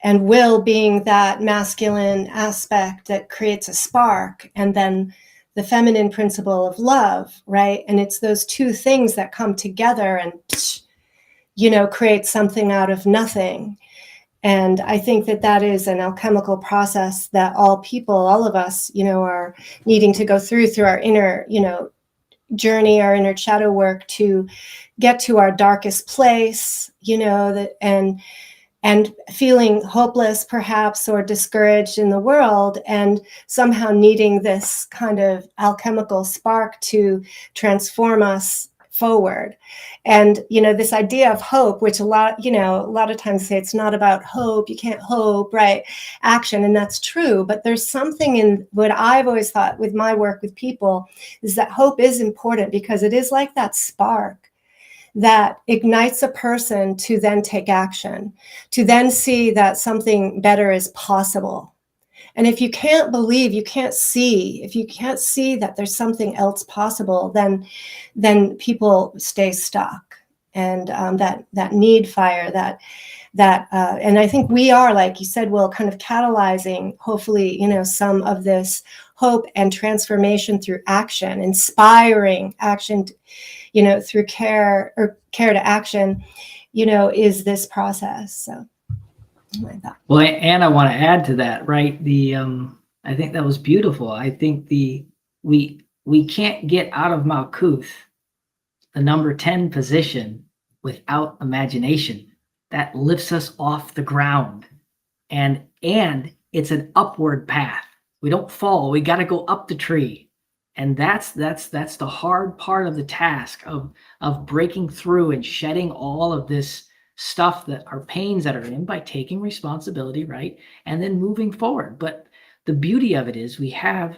will being that masculine aspect that creates a spark, and then the feminine principle of love, right? And it's those two things that come together and, you know, create something out of nothing. And I think that that is an alchemical process that all people, all of us, you know, are needing to go through our inner, you know, journey, our inner shadow work to get to our darkest place, you know, that and feeling hopeless perhaps or discouraged in the world, and somehow needing this kind of alchemical spark to transform us forward. And, you know, this idea of hope, which a lot of times say it's not about hope, you can't hope, right? Action. And that's true. But there's something in what I've always thought with my work with people is that hope is important, because it is like that spark that ignites a person to then take action, to then see that something better is possible. And if you can't believe, you can't see, if you can't see that there's something else possible, then people stay stuck. And that need fire, and I think we are, like you said, Will, kind of catalyzing, hopefully, you know, some of this hope and transformation through action, inspiring action, you know, through care to action, you know, is this process. So well, and I want to add to that, right? I think that was beautiful. I think we can't get out of Malkuth, the number 10 position, without imagination. That lifts us off the ground, and it's an upward path. We don't fall. We got to go up the tree. And that's the hard part of the task of breaking through and shedding all of this stuff that are pains that are in, by taking responsibility, right? And then moving forward. But the beauty of it is we have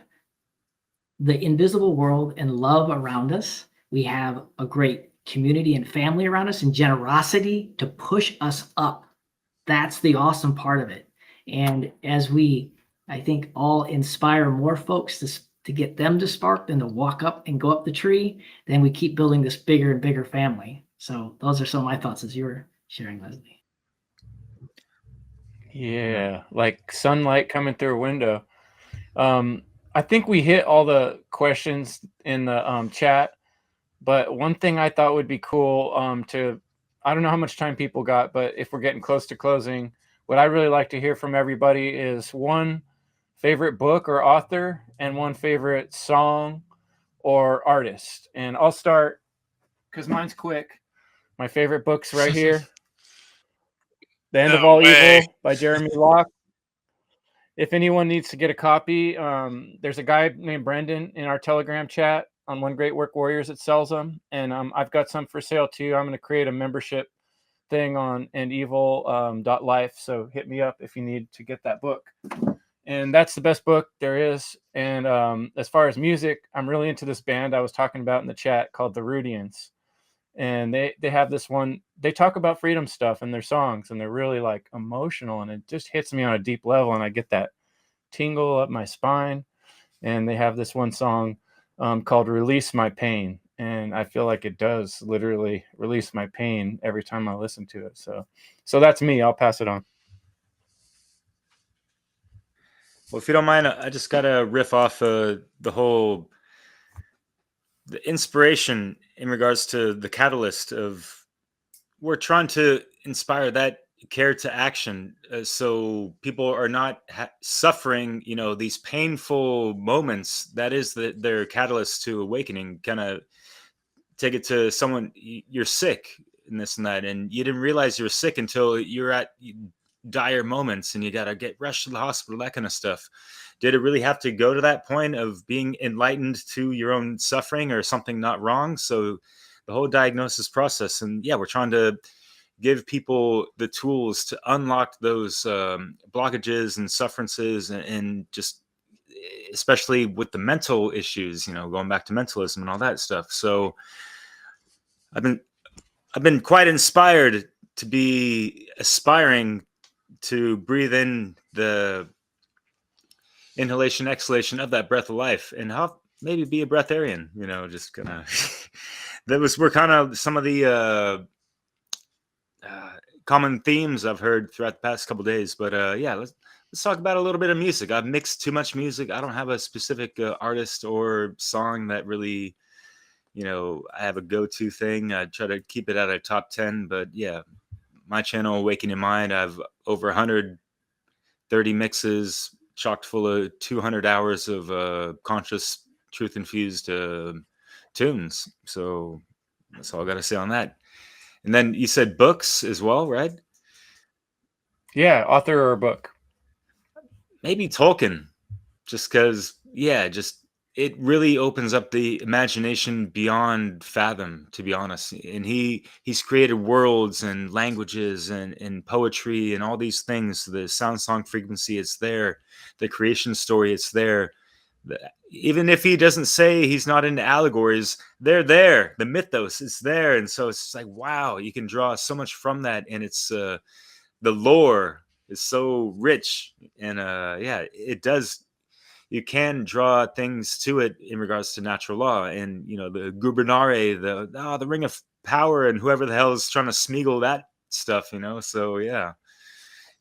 the invisible world and love around us. We have a great community and family around us, and generosity to push us up. That's the awesome part of it. And as we, I think, all inspire more folks to get them to spark and to walk up and go up the tree, then we keep building this bigger and bigger family. So those are some of my thoughts as you were sharing, Leslie. Yeah, like sunlight coming through a window. I think we hit all the questions in the chat, but one thing I thought would be cool I don't know how much time people got, but if we're getting close to closing, what I really like to hear from everybody is one favorite book or author and one favorite song or artist. And I'll start because mine's quick. My favorite book's right here. The End of All Evil by Jeremy Locke. If anyone needs to get a copy, there's a guy named Brendan in our Telegram chat on One Great Work Warriors that sells them. And I've got some for sale too. I'm going to create a membership thing on endevil.life. So hit me up if you need to get that book. And that's the best book there is. And as far as music, I'm really into this band I was talking about in the chat called the Rudians. and they have this one. They talk about freedom stuff in their songs, and they're really like emotional, and it just hits me on a deep level, and I get that tingle up my spine. And they have this one song called "Release My Pain," and I feel like it does literally release my pain every time I listen to it. So that's me. I'll pass it on. Well, if you don't mind, I just gotta riff off the inspiration in regards to the catalyst of, we're trying to inspire that care to action, so people are not suffering, these painful moments. That is their catalyst to awakening. Kind of take it to someone, you're sick and this and that, and you didn't realize you were sick until you're at dire moments and you got to get rushed to the hospital, that kind of stuff. Did it really have to go to that point of being enlightened to your own suffering or something not wrong? So the whole diagnosis process, and yeah, we're trying to give people the tools to unlock those blockages and sufferances, and just especially with the mental issues, going back to mentalism and all that stuff. So I've been quite inspired to be aspiring to breathe in the inhalation, exhalation of that breath of life, and how maybe be a breatharian, just gonna we're kind of some of the common themes I've heard throughout the past couple days. But yeah, let's talk about a little bit of music. I've mixed too much music. I don't have a specific artist or song that really, I have a go-to thing. I try to keep it at a top 10, but yeah, my channel, Awakening Mind, I have over 130 mixes, chocked full of 200 hours of conscious, truth-infused tunes. So that's all I got to say on that. And then you said books as well, right? Yeah, author or a book. Maybe Tolkien, just because, yeah, just it really opens up the imagination beyond fathom, to be honest. And he's created worlds and languages and poetry and all these things. The sound song frequency, it's there. The creation story, it's there. Even if he doesn't say he's not into allegories, they're there. The mythos is there. And so it's like, wow, you can draw so much from that. And it's the lore is so rich. And yeah, it does. You can draw things to it in regards to natural law, and the Gubernare, the Ring of Power, and whoever the hell is trying to smeagol that stuff, So yeah,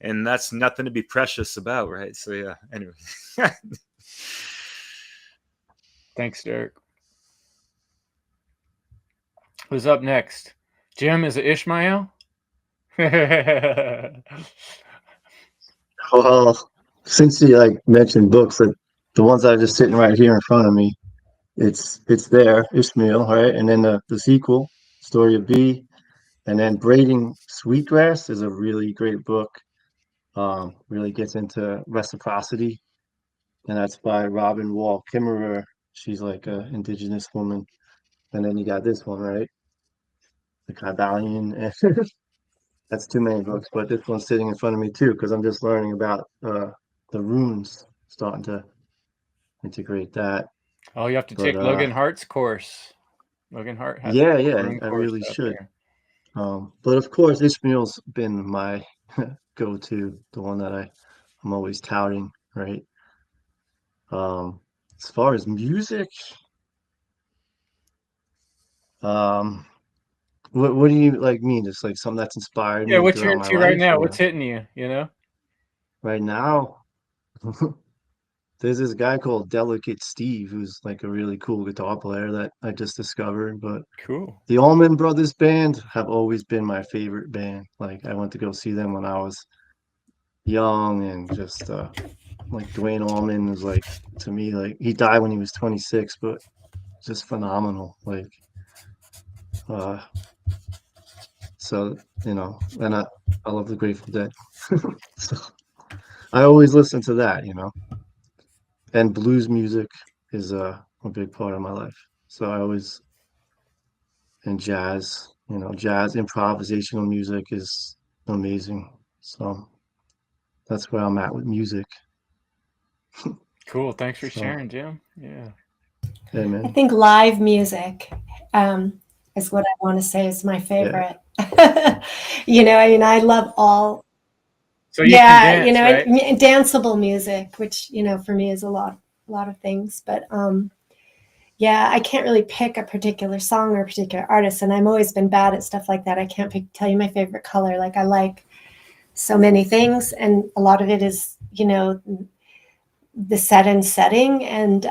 and that's nothing to be precious about, right? So yeah. Anyway. Thanks, Derek. Who's up next? Jim, is it Ishmael? Well, since you mentioned books, the ones that are just sitting right here in front of me, it's there, Ishmael, right? And then the sequel, Story of B, and then Braiding Sweetgrass is a really great book. Really gets into reciprocity, and that's by Robin Wall Kimmerer. She's like an indigenous woman. And then you got this one, right? The Kabbalion. That's too many books, but this one's sitting in front of me too, because I'm just learning about the runes, starting to integrate that. Oh, you have to take Logan Hart's course. Logan Hart has yeah, I really should. But of course, Ishmael's been my go-to, the one that I'm always touting, right? As far as music, what do you mean? Just something that's inspired me what's your throughout my into life, right now? or What's hitting you? right now? There's this guy called Delicate Steve, who's a really cool guitar player that I just discovered. But cool. The Allman Brothers Band have always been my favorite band. I went to go see them when I was young, and just Dwayne Allman was to me, he died when he was 26, but just phenomenal. So and I love the Grateful Dead. So I always listen to that, and blues music is a big part of my life. So I always, and jazz, jazz improvisational music is amazing. So that's where I'm at with music. Cool. Thanks for sharing, Jim. Yeah. Hey, man. I think live music, is what I want to say is my favorite. You know, I mean, I love all. So you Yeah, can dance, you know, right? and danceable music, which, you know, for me is a lot of things. But yeah, I can't really pick a particular song or a particular artist, and I've always been bad at stuff like that. I can't tell you my favorite color. Like, I like so many things, and a lot of it is, you know, the set and setting, and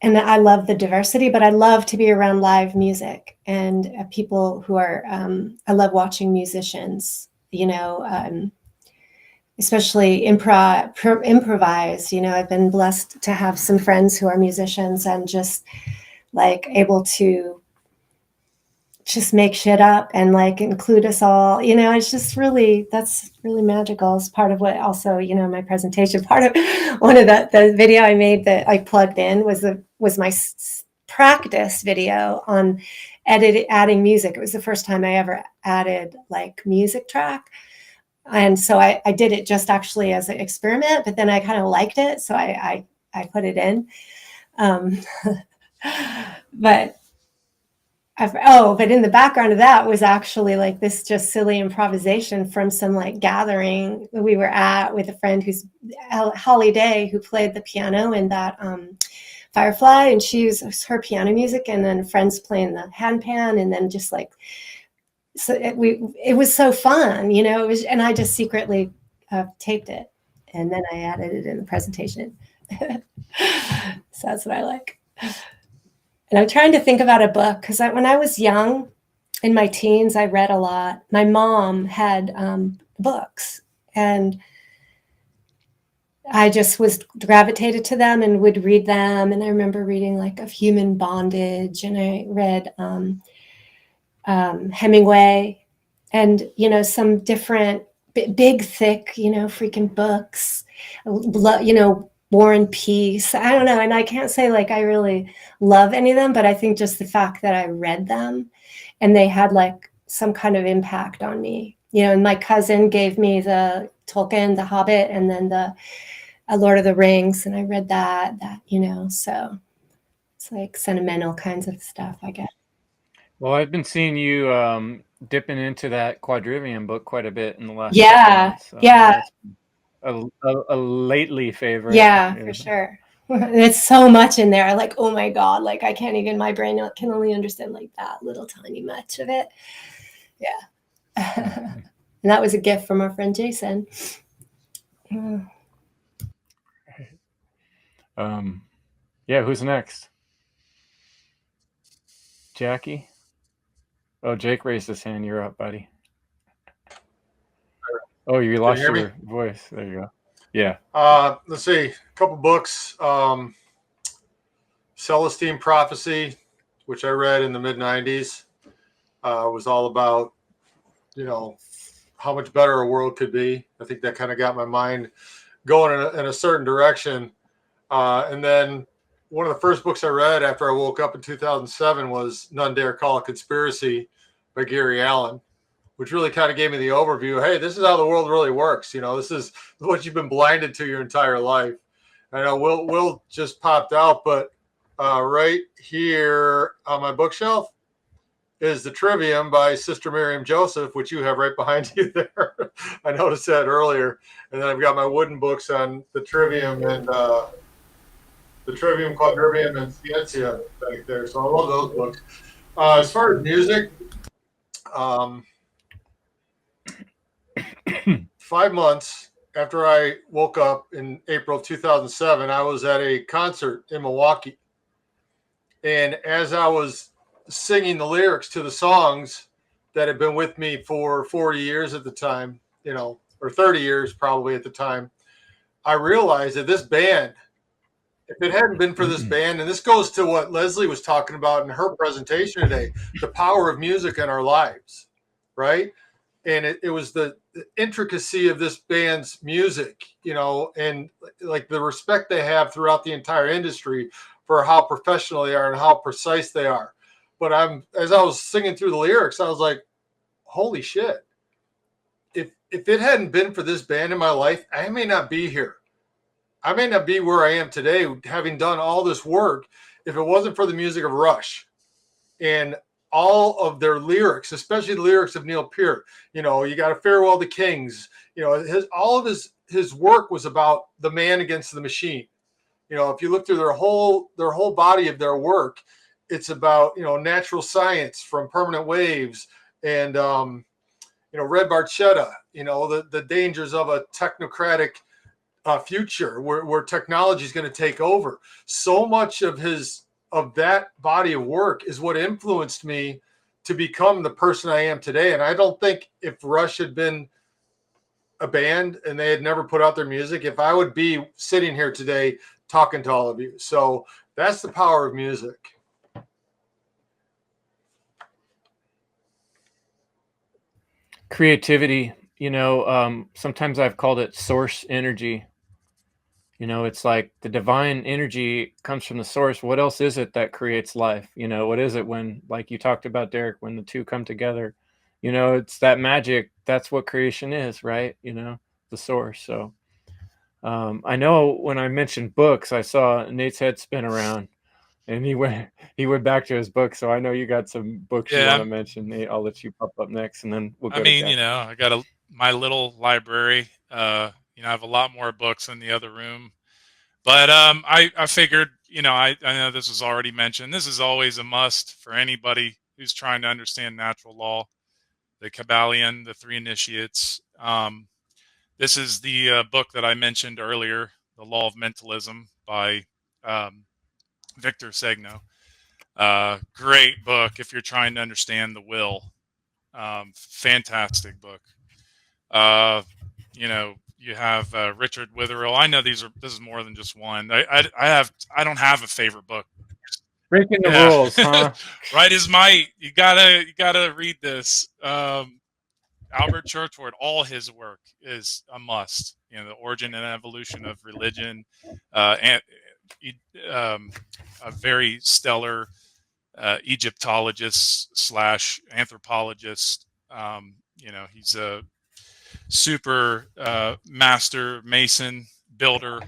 I love the diversity, but I love to be around live music and people who are, I love watching musicians, you know, especially improvise. You know, I've been blessed to have some friends who are musicians and just like able to just make shit up and like include us all. You know, it's just really, that's really magical. It's part of what also, you know, my presentation, part of one of the video I made that I plugged in was my practice video on adding music. It was the first time I ever added like music track. And so I did it just actually as an experiment, but then I kind of liked it. So I put it in. But in the background of that was actually like this just silly improvisation from some like gathering we were at with a friend who's Holly Day, who played the piano in that Firefly, and she was her piano music, and then friends playing the handpan, and then just like, so it was so fun, you know. It was, and I just secretly taped it, and then I added it in the presentation. So that's what I like. And I'm trying to think about a book, because when I was young, in my teens, I read a lot. My mom had books, and I just was gravitated to them and would read them. And I remember reading like Of Human Bondage, and I read Hemingway, and, you know, some different big, thick, you know, freaking books, you know, War and Peace. I don't know. And I can't say like I really love any of them, but I think just the fact that I read them and they had like some kind of impact on me, you know. And my cousin gave me the Tolkien, The Hobbit, and then the Lord of the Rings. And I read that, you know, so it's like sentimental kinds of stuff, I guess. Well, I've been seeing you dipping into that Quadrivium book quite a bit in the last couple months. Yeah. That's a lately favorite. Yeah, for sure. There's so much in there. Like, oh my God, like I can't even, my brain can only understand like that little tiny much of it. Yeah. And that was a gift from our friend Jason. Yeah, who's next? Jackie? Oh, Jake raised his hand. You're up, buddy. Oh, you lost your voice. There you go. Yeah. Let's see. A couple books. Celestine Prophecy, which I read in the mid-90s, was all about, you know, how much better a world could be. I think that kind of got my mind going in a certain direction. And then one of the first books I read after I woke up in 2007 was None Dare Call a Conspiracy by Gary Allen, which really kind of gave me the overview. Hey, this is how the world really works. You know, this is what you've been blinded to your entire life. I know Will just popped out, but right here on my bookshelf is The Trivium by Sister Miriam Joseph, which you have right behind you there. I noticed that earlier. And then I've got my wooden books on the Trivium and the Trivium, Quadrivium, and Scientia back there. So I love those books. As far as music, 5 months after I woke up in April 2007, I was at a concert in Milwaukee. And as I was singing the lyrics to the songs that had been with me for 40 years at the time, you know, or 30 years probably at the time, I realized that this band, if it hadn't been for this band, and this goes to what Leslie was talking about in her presentation today, the power of music in our lives, right? And it was the intricacy of this band's music, you know, and like the respect they have throughout the entire industry for how professional they are and how precise they are. But as I was singing through the lyrics, I was like, holy shit. If it hadn't been for this band in my life, I may not be here. I may not be where I am today, having done all this work, if it wasn't for the music of Rush. and all of their lyrics, especially the lyrics of Neil Peart. You know, you got a Farewell to Kings. You know, all of his work was about the man against the machine. You know, if you look through their whole body of their work, it's about, you know, natural science from permanent waves and you know, Red Barchetta. You know, the dangers of a technocratic future where technology is going to take over. So much of that body of work is what influenced me to become the person I am today. And I don't think if Rush had been a band and they had never put out their music, if I would be sitting here today talking to all of you. So that's the power of music. Creativity, you know, sometimes I've called it source energy. You know, it's like the divine energy comes from the source. What else is it that creates life? You know, what is it when, like you talked about, Derek, when the two come together? You know, it's that magic. That's what creation is, right? You know, the source. So I know when I mentioned books, I saw Nate's head spin around, and he went back to his book. So I know you got some books you want to mention, Nate. I'll let you pop up next, and then we'll go. I mean, you know, I got my little library. You know, I have a lot more books in the other room, but I figured, you know, I know this was already mentioned. This is always a must for anybody who's trying to understand natural law. The Kabbalion, the Three Initiates. This is the book that I mentioned earlier, The Law of Mentalism by Victor Segno. Great book if you're trying to understand the will. Fantastic book. You know, you have Richard Witherill. I know this is more than just one. I don't have a favorite book. Breaking the rules, huh? Right as might. You gotta read this. Albert Churchward, all his work is a must. You know, The Origin and Evolution of Religion, and a very stellar Egyptologist / anthropologist. You know, he's a super master mason, builder,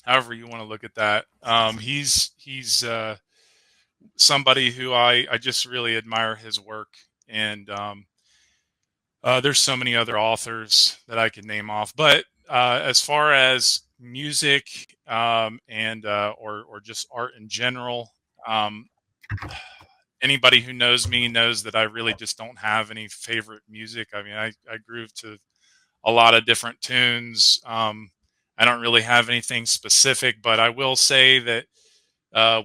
however you want to look at that. He's somebody who I just really admire his work, and there's so many other authors that I could name off. But as far as music and or just art in general, anybody who knows me knows that I really just don't have any favorite music. I mean, I groove to a lot of different tunes. I don't really have anything specific, but I will say that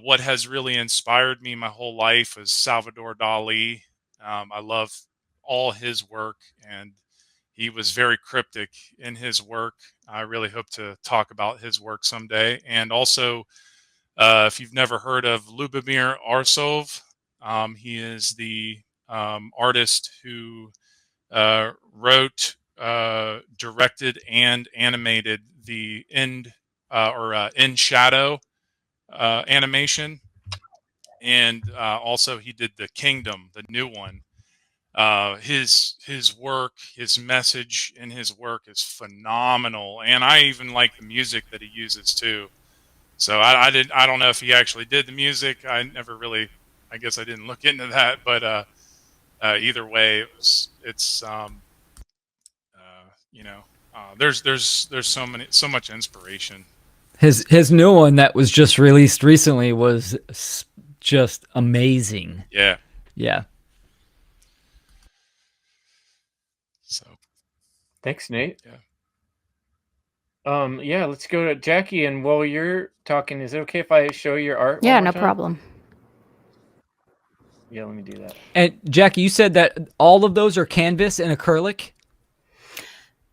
what has really inspired me my whole life is Salvador Dali. I love all his work, and he was very cryptic in his work. I really hope to talk about his work someday. And also, if you've never heard of Lubomir Arsov, he is the artist who wrote, directed, and animated the In Shadow animation. And also he did The Kingdom, the new one. His work, his message in his work is phenomenal, and I even like the music that he uses too. So I don't know if he actually did the music. I guess I didn't look into that, but either way, it's you know, there's so much inspiration. His new one that was just released recently was just amazing. Yeah. Yeah. So, thanks, Nate. Yeah. Yeah, let's go to Jackie. And while you're talking, is it okay if I show your art? Yeah, no problem. Yeah, let me do that. And Jackie, you said that all of those are canvas and acrylic?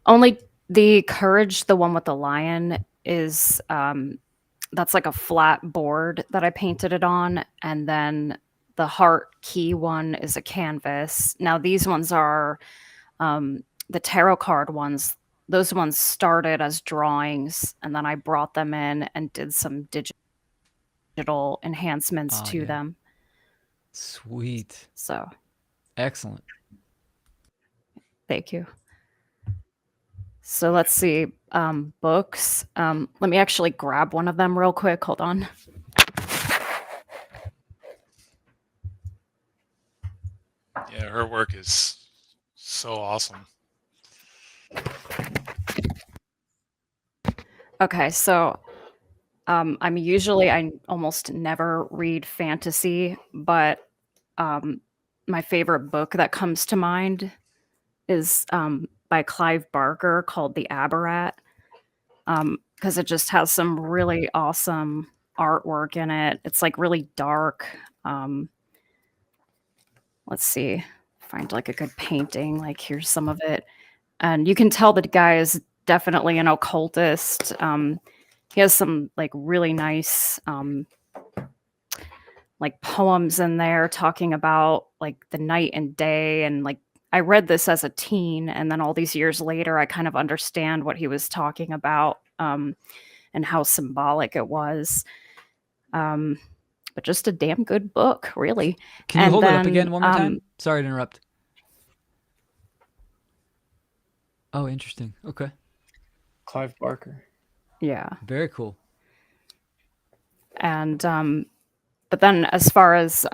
Only the Courage, the one with the lion, is that's like a flat board that I painted it on, and then the Heart Key one is a canvas. Now these ones are the tarot card ones. Those ones started as drawings, and then I brought them in and did some digital enhancements to them. Sweet. So excellent. Thank you. So let's see, books. Let me actually grab one of them real quick. Hold on. Yeah, her work is so awesome. Okay, so I almost never read fantasy, but my favorite book that comes to mind is by Clive Barker called The Aberrat, because it just has some really awesome artwork in it. It's like really dark. Let's see, find like a good painting. Like here's some of it, and you can tell that the guy is definitely an occultist. He has some like really nice like poems in there talking about like the night and day, and like I read this as a teen, and then all these years later I kind of understand what he was talking about, and how symbolic it was. But just a damn good book, really. Can you And hold it up then, again one more time? Sorry to interrupt. Oh, interesting. Okay. Clive Barker. Yeah. Very cool. And but then as far as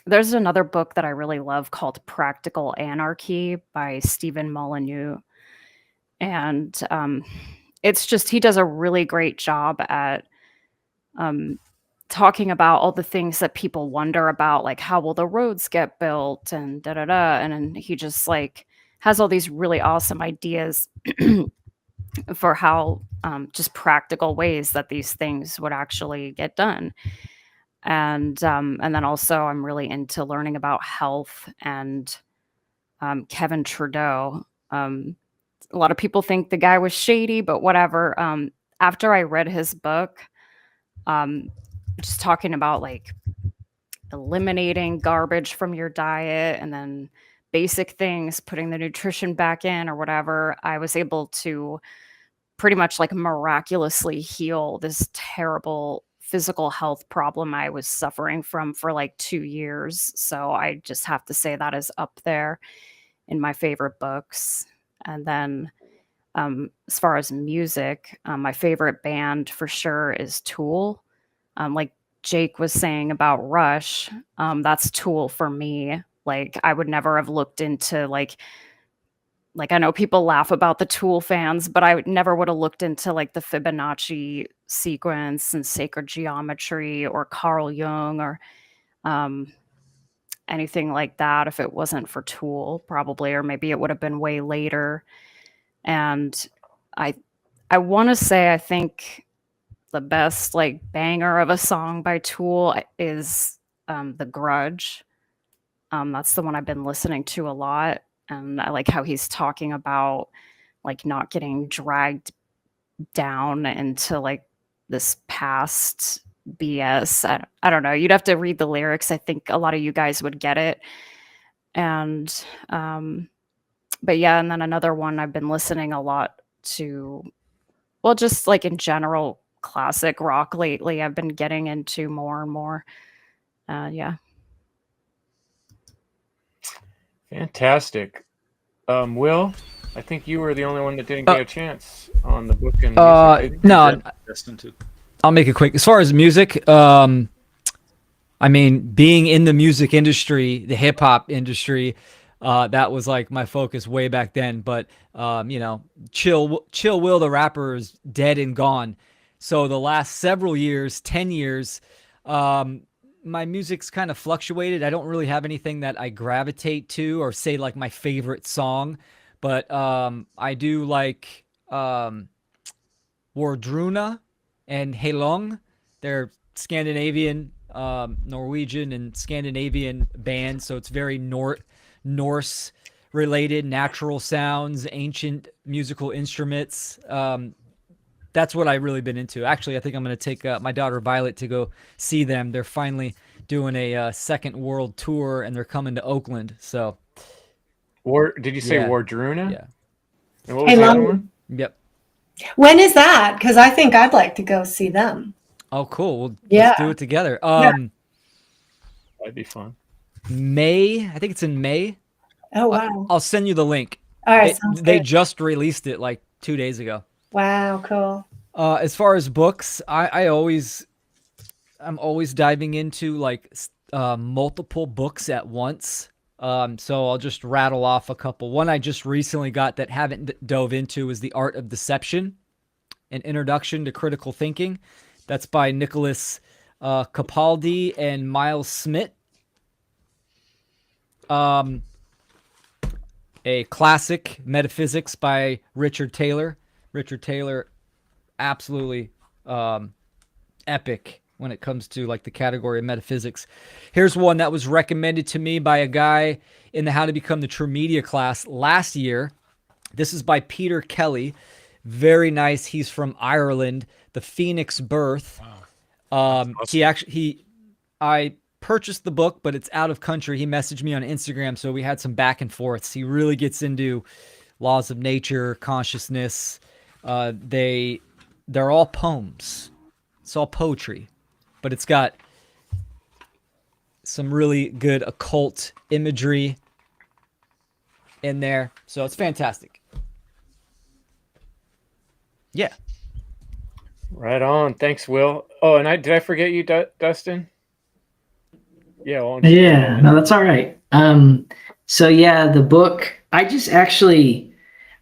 there's another book that I really love called Practical Anarchy by Stephen Molyneux. And it's just, he does a really great job at talking about all the things that people wonder about, like how will the roads get built and da da da. And then he just like has all these really awesome ideas for how just practical ways that these things would actually get done. And then also I'm really into learning about health and Kevin Trudeau. A lot of people think the guy was shady, but whatever. After I read his book, just talking about like eliminating garbage from your diet and then basic things, putting the nutrition back in or whatever, I was able to pretty much like miraculously heal this terrible physical health problem I was suffering from for like 2 years. So I just have to say that is up there in my favorite books. And then as far as music, my favorite band for sure is Tool. Like Jake was saying about Rush, that's Tool for me. Like I would never have looked into like I know people laugh about the Tool fans, but I never would have looked into like the Fibonacci sequence and sacred geometry or Carl Jung or anything like that if it wasn't for Tool, probably, or maybe it would have been way later. And I want to say I think the best like banger of a song by Tool is The Grudge. That's the one I've been listening to a lot. And I like how he's talking about like not getting dragged down into like this past BS. I don't know. You'd have to read the lyrics. I think a lot of you guys would get it. And but yeah, and then another one I've been listening a lot to, well, just like in general, classic rock lately. I've been getting into more and more. Yeah. Fantastic. Will, I think you were the only one that didn't get a chance on the book and music. No, Justin too. I'll make it quick. As far as music, I mean, being in the music industry, the hip hop industry, that was like my focus way back then. But you know, Chill Will the rapper is dead and gone. So the last several years, 10 years, my music's kind of fluctuated. I don't really have anything that I gravitate to or say like my favorite song, but I do like Wardruna and Helong. They're Scandinavian, Norwegian and Scandinavian bands, so it's very Norse related, natural sounds, ancient musical instruments. That's what I've really been into. Actually, I think I'm going to take my daughter Violet to go see them. They're finally doing a second world tour, and they're coming to Oakland. So, Did you say Wardruna? Yeah. And what was the other one? Yep. When is that? Because I think I'd like to go see them. Oh, cool. Well, Yeah. let's do it together. That'd be fun. May, I think it's in May. Oh, wow. I'll send you the link. All right. They just released it like 2 days ago. Wow, cool. As far as books, I'm always diving into like multiple books at once. So I'll just rattle off a couple. One I just recently got that haven't dove into is The Art of Deception, an introduction to critical thinking. That's by Nicholas Capaldi and Miles Smith. A classic, Metaphysics by Richard Taylor. Richard Taylor, absolutely epic when it comes to like the category of metaphysics. Here's one that was recommended to me by a guy in the How to Become the True Media class last year. This is by Peter Kelly. Very nice. He's from Ireland. The Phoenix Birth. Wow. Awesome. I purchased the book, but it's out of country. He messaged me on Instagram, so we had some back and forths. He really gets into laws of nature, consciousness. They're all poems. It's all poetry, but it's got some really good occult imagery in there. So it's fantastic. Yeah. Right on. Thanks, Will. Oh, and did I forget you, Dustin? Yeah. Yeah, no, that's all right. So yeah, the book, I just actually,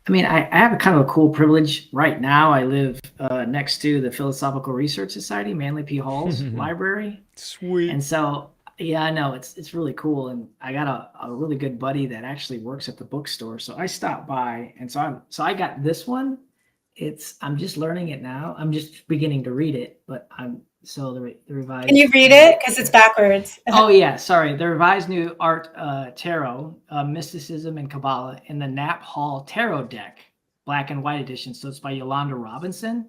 I have a kind of a cool privilege right now. I live next to the Philosophical Research Society, Manly P. Hall's library. Sweet. And so, yeah, I know it's really cool. And I got a really good buddy that actually works at the bookstore. So I stopped by, and so I got this one. I'm just learning it now. I'm just beginning to read it, but the revised. Can you read it? Because it's backwards. Oh yeah, sorry. The Revised New Art Tarot, Mysticism and Kabbalah in the Knapp Hall Tarot Deck, black and white edition. So it's by Yolanda Robinson.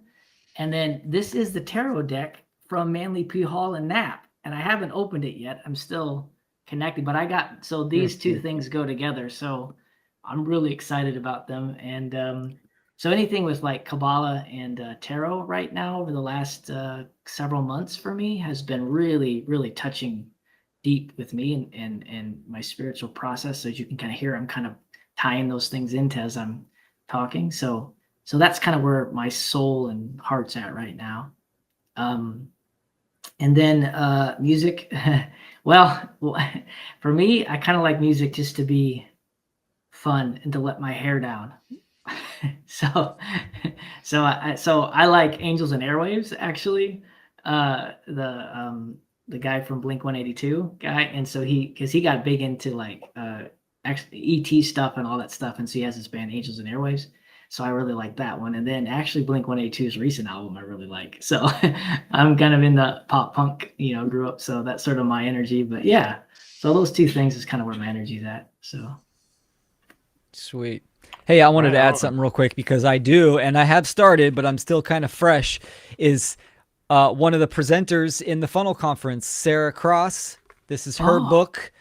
And then this is the tarot deck from Manly P. Hall and Knapp. And I haven't opened it yet. I'm still connected, but so these two things go together. So I'm really excited about them. And so anything with like Kabbalah and tarot right now over the last several months for me has been really, really touching deep with me and my spiritual process. So as you can kind of hear, I'm kind of tying those things into as I'm talking. So that's kind of where my soul and heart's at right now. And then music. Well, for me, I kind of like music just to be fun and to let my hair down. So I like Angels and Airwaves, actually. The guy from Blink 182 guy, and so because he got big into like ET stuff and all that stuff, and so he has this band Angels and Airwaves. So I really like that one. And then actually Blink 182's recent album I really like. So I'm kind of in the pop punk, grew up, so that's sort of my energy. But yeah, so those two things is kind of where my energy's at. So sweet. Hey, I wanted to add something real quick because I do, and I have started, but I'm still kind of fresh, is one of the presenters in the Funnel Conference, Sarah Cross. This is her book,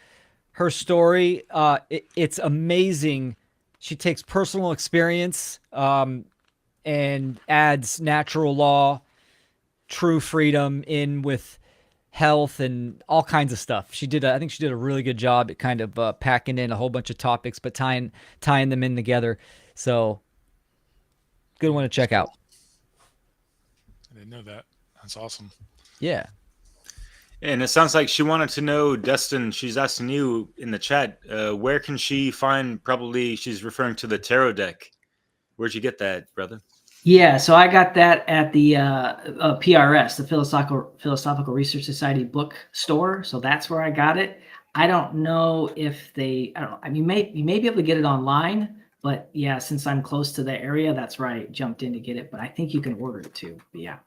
her story. It's amazing. She takes personal experience and adds natural law, true freedom in with health and all kinds of stuff. I think she did a really good job at kind of packing in a whole bunch of topics, but tying them in together. So good one to check out. I didn't know that. That's awesome. Yeah. And it sounds like she wanted to know, Dustin, she's asking you in the chat, where can she find, probably she's referring to the tarot deck. Where'd you get that, brother? Yeah, so I got that at the PRS, the Philosophical Research Society bookstore. So that's where I got it. I don't know if you may be able to get it online, but yeah, since I'm close to the area, that's where I jumped in to get it. But I think you can order it too. But yeah.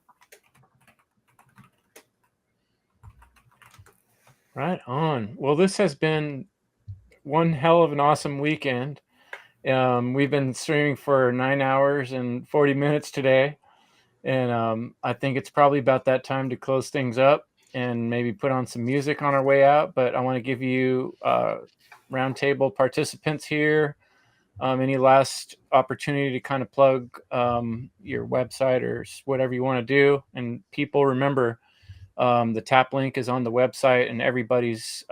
Right on. Well, this has been one hell of an awesome weekend. We've been streaming for 9 hours and 40 minutes today. And I think it's probably about that time to close things up and maybe put on some music on our way out. But I want to give you roundtable participants here any last opportunity to kind of plug your website or whatever you want to do. And people, remember, the tap link is on the website and everybody's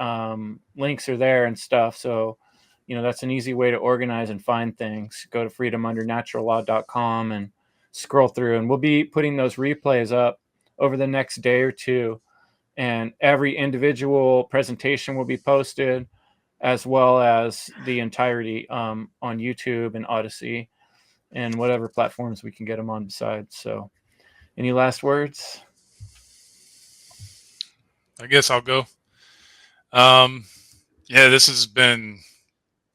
links are there and stuff. So that's an easy way to organize and find things. Go to freedomundernaturallaw.com and scroll through, and we'll be putting those replays up over the next day or two. And every individual presentation will be posted. as well as the entirety on YouTube and Odyssey and whatever platforms we can get them on besides. So, any last words? I guess I'll go. Yeah, this has been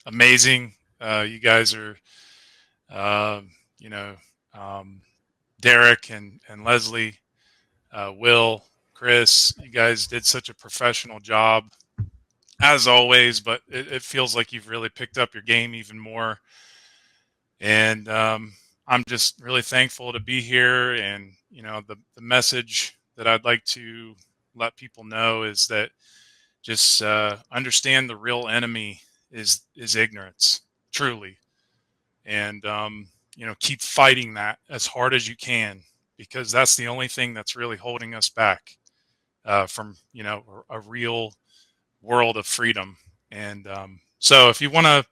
amazing. You guys are, you know, Derek and Leslie, Will, Chris, you guys did such a professional job as always, but it feels like you've really picked up your game even more. And I'm just really thankful to be here. And, you know, the message that I'd like to let people know is that just understand the real enemy is ignorance, truly. And, you know, keep fighting that as hard as you can, because that's the only thing that's really holding us back from, you know, a real world of freedom. And so if you want to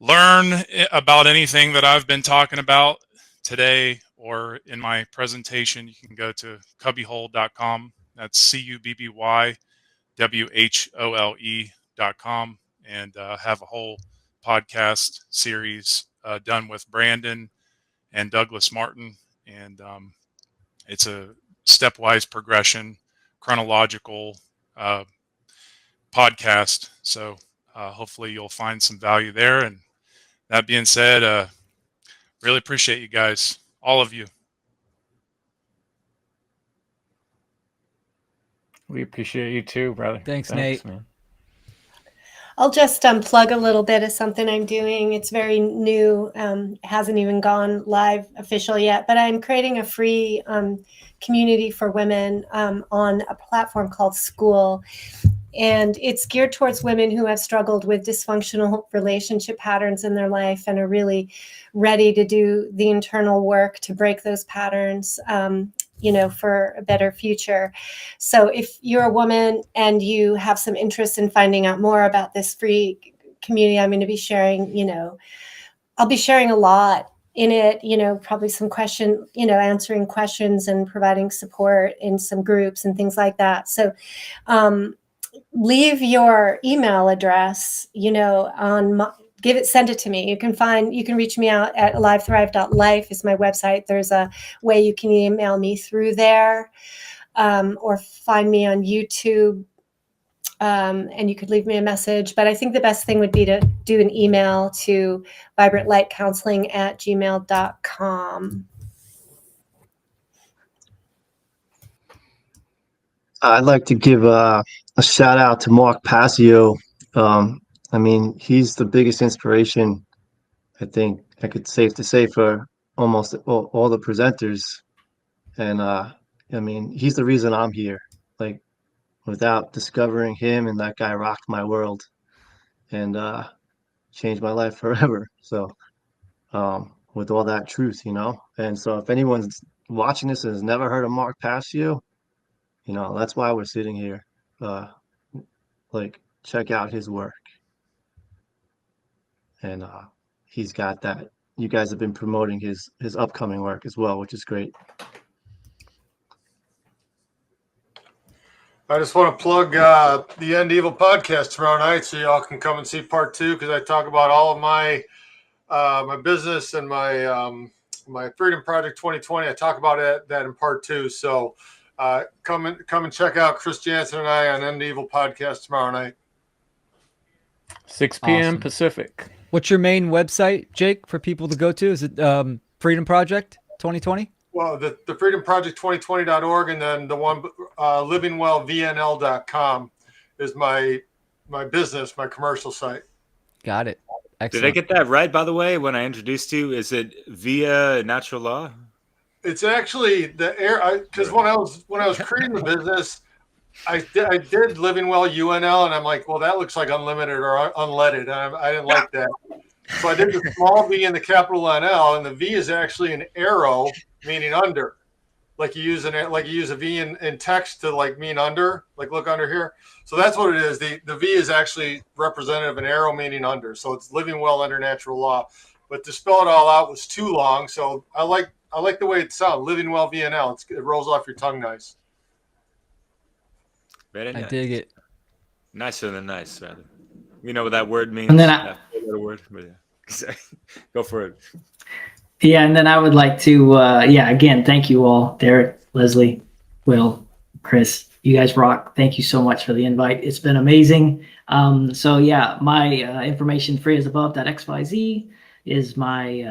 learn about anything that I've been talking about today or in my presentation, you can go to cubbyhole.com. That's CUBBYWHOLE.com, and have a whole podcast series done with Brandon and Douglas Martin. And it's a stepwise progression, chronological podcast. So hopefully you'll find some value there. And that being said, really appreciate you guys, all of you. We appreciate you too, brother. Thanks, Nate. Man. I'll just plug a little bit of something I'm doing. It's very new, hasn't even gone live official yet, but I'm creating a free community for women on a platform called School. And it's geared towards women who have struggled with dysfunctional relationship patterns in their life and are really ready to do the internal work to break those patterns, you know, for a better future. So if you're a woman and you have some interest in finding out more about this free community, I'm going to be sharing, you know, I'll be sharing a lot in it, you know, probably some question, you know, answering questions and providing support in some groups and things like that. So leave your email address, you know, on my, send it to me. You can reach me out at alivethrive.life is my website. There's a way you can email me through there, or find me on YouTube, and you could leave me a message. But I think the best thing would be to do an email to vibrantlightcounseling@gmail.com. I'd like to give a shout out to Mark Passio. I mean, he's the biggest inspiration, I think I could safe to say, for almost all the presenters. And I mean, he's the reason I'm here. Like, without discovering him, and that guy rocked my world and changed my life forever. So with all that truth, you know. And so if anyone's watching this and has never heard of Mark Passio, you know, that's why we're sitting here. Like, check out his work. And he's got that. You guys have been promoting his upcoming work as well, which is great. I just want to plug the End Evil podcast tomorrow night, so y'all can come and see part 2, because I talk about all of my my business and my my Freedom Project 2020. I talk about that in part 2. So come and check out Chris Jansen and I on End Evil podcast tomorrow night. 6 p.m. Awesome. Pacific. What's your main website, Jake, for people to go to? Is it Freedom Project 2020? Well, the Freedom Project 2020.org, and then the one livingwellvnl.com is my business, my commercial site. Got it. Excellent. Did I get that right, by the way, when I introduced you? Is it via natural law? It's actually the air, because when I was creating the business, I did Living Well UNL, and I'm like, well, that looks like unlimited or unleaded. I didn't like that. So I did the small v and the capital NL, and the V is actually an arrow, meaning under. Like you use a V in text to like mean under, like look under here. So that's what it is. The V is actually representative of an arrow meaning under. So it's living well under natural law. But to spell it all out was too long. So I like the way it sounds. Living well VNL. It rolls off your tongue nice. Very nice. I dig it. Nicer than nice, rather. We know what that word means. And then that word, but yeah. Go for it. Yeah, and then I would like to, again, thank you all, Derek, Leslie, Will, Chris. You guys rock. Thank you so much for the invite. It's been amazing. So yeah, my information freeasabove.xyz is my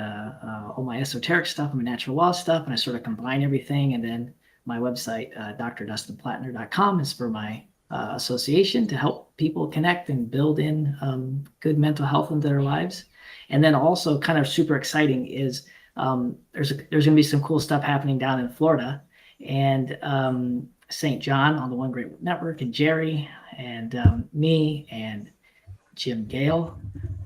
all my esoteric stuff, my natural law stuff, and I sort of combine everything. And then my website, drdustinplattner.com, is for my association to help people connect and build in good mental health into their lives. And then also kind of super exciting is there's going to be some cool stuff happening down in Florida, and St. John on the One Great Network, and Jerry and me and Jim Gale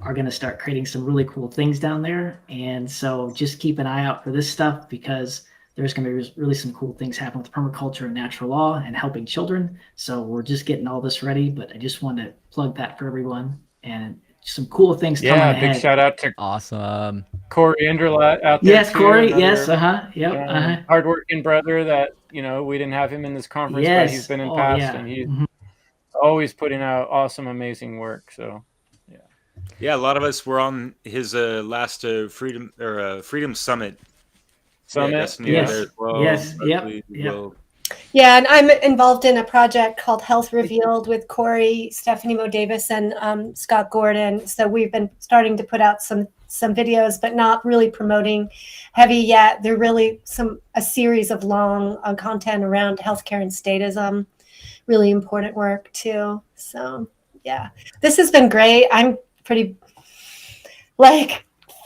are going to start creating some really cool things down there. And so just keep an eye out for this stuff, because there's going to be really some cool things happening with permaculture and natural law and helping children. So we're just getting all this ready, but I just want to plug that for everyone, and some cool things coming ahead. Yeah, big shout out to Awesome. Corey Enderlat out there. Yes, too, Corey. another, Yes. Yep. Hardworking brother that, we didn't have him in this conference, but he's been in past, and he's always putting out awesome, amazing work. So, yeah. Yeah, a lot of us were on his last Freedom Summit. Yes. There as well. Yes. Yep. Yeah, and I'm involved in a project called Health Revealed with Corey, Stephanie Mo Davis, and Scott Gordon. So we've been starting to put out some videos, but not really promoting heavy yet. They're really a series of long content around healthcare and statism. Really important work too. So yeah, this has been great. I'm pretty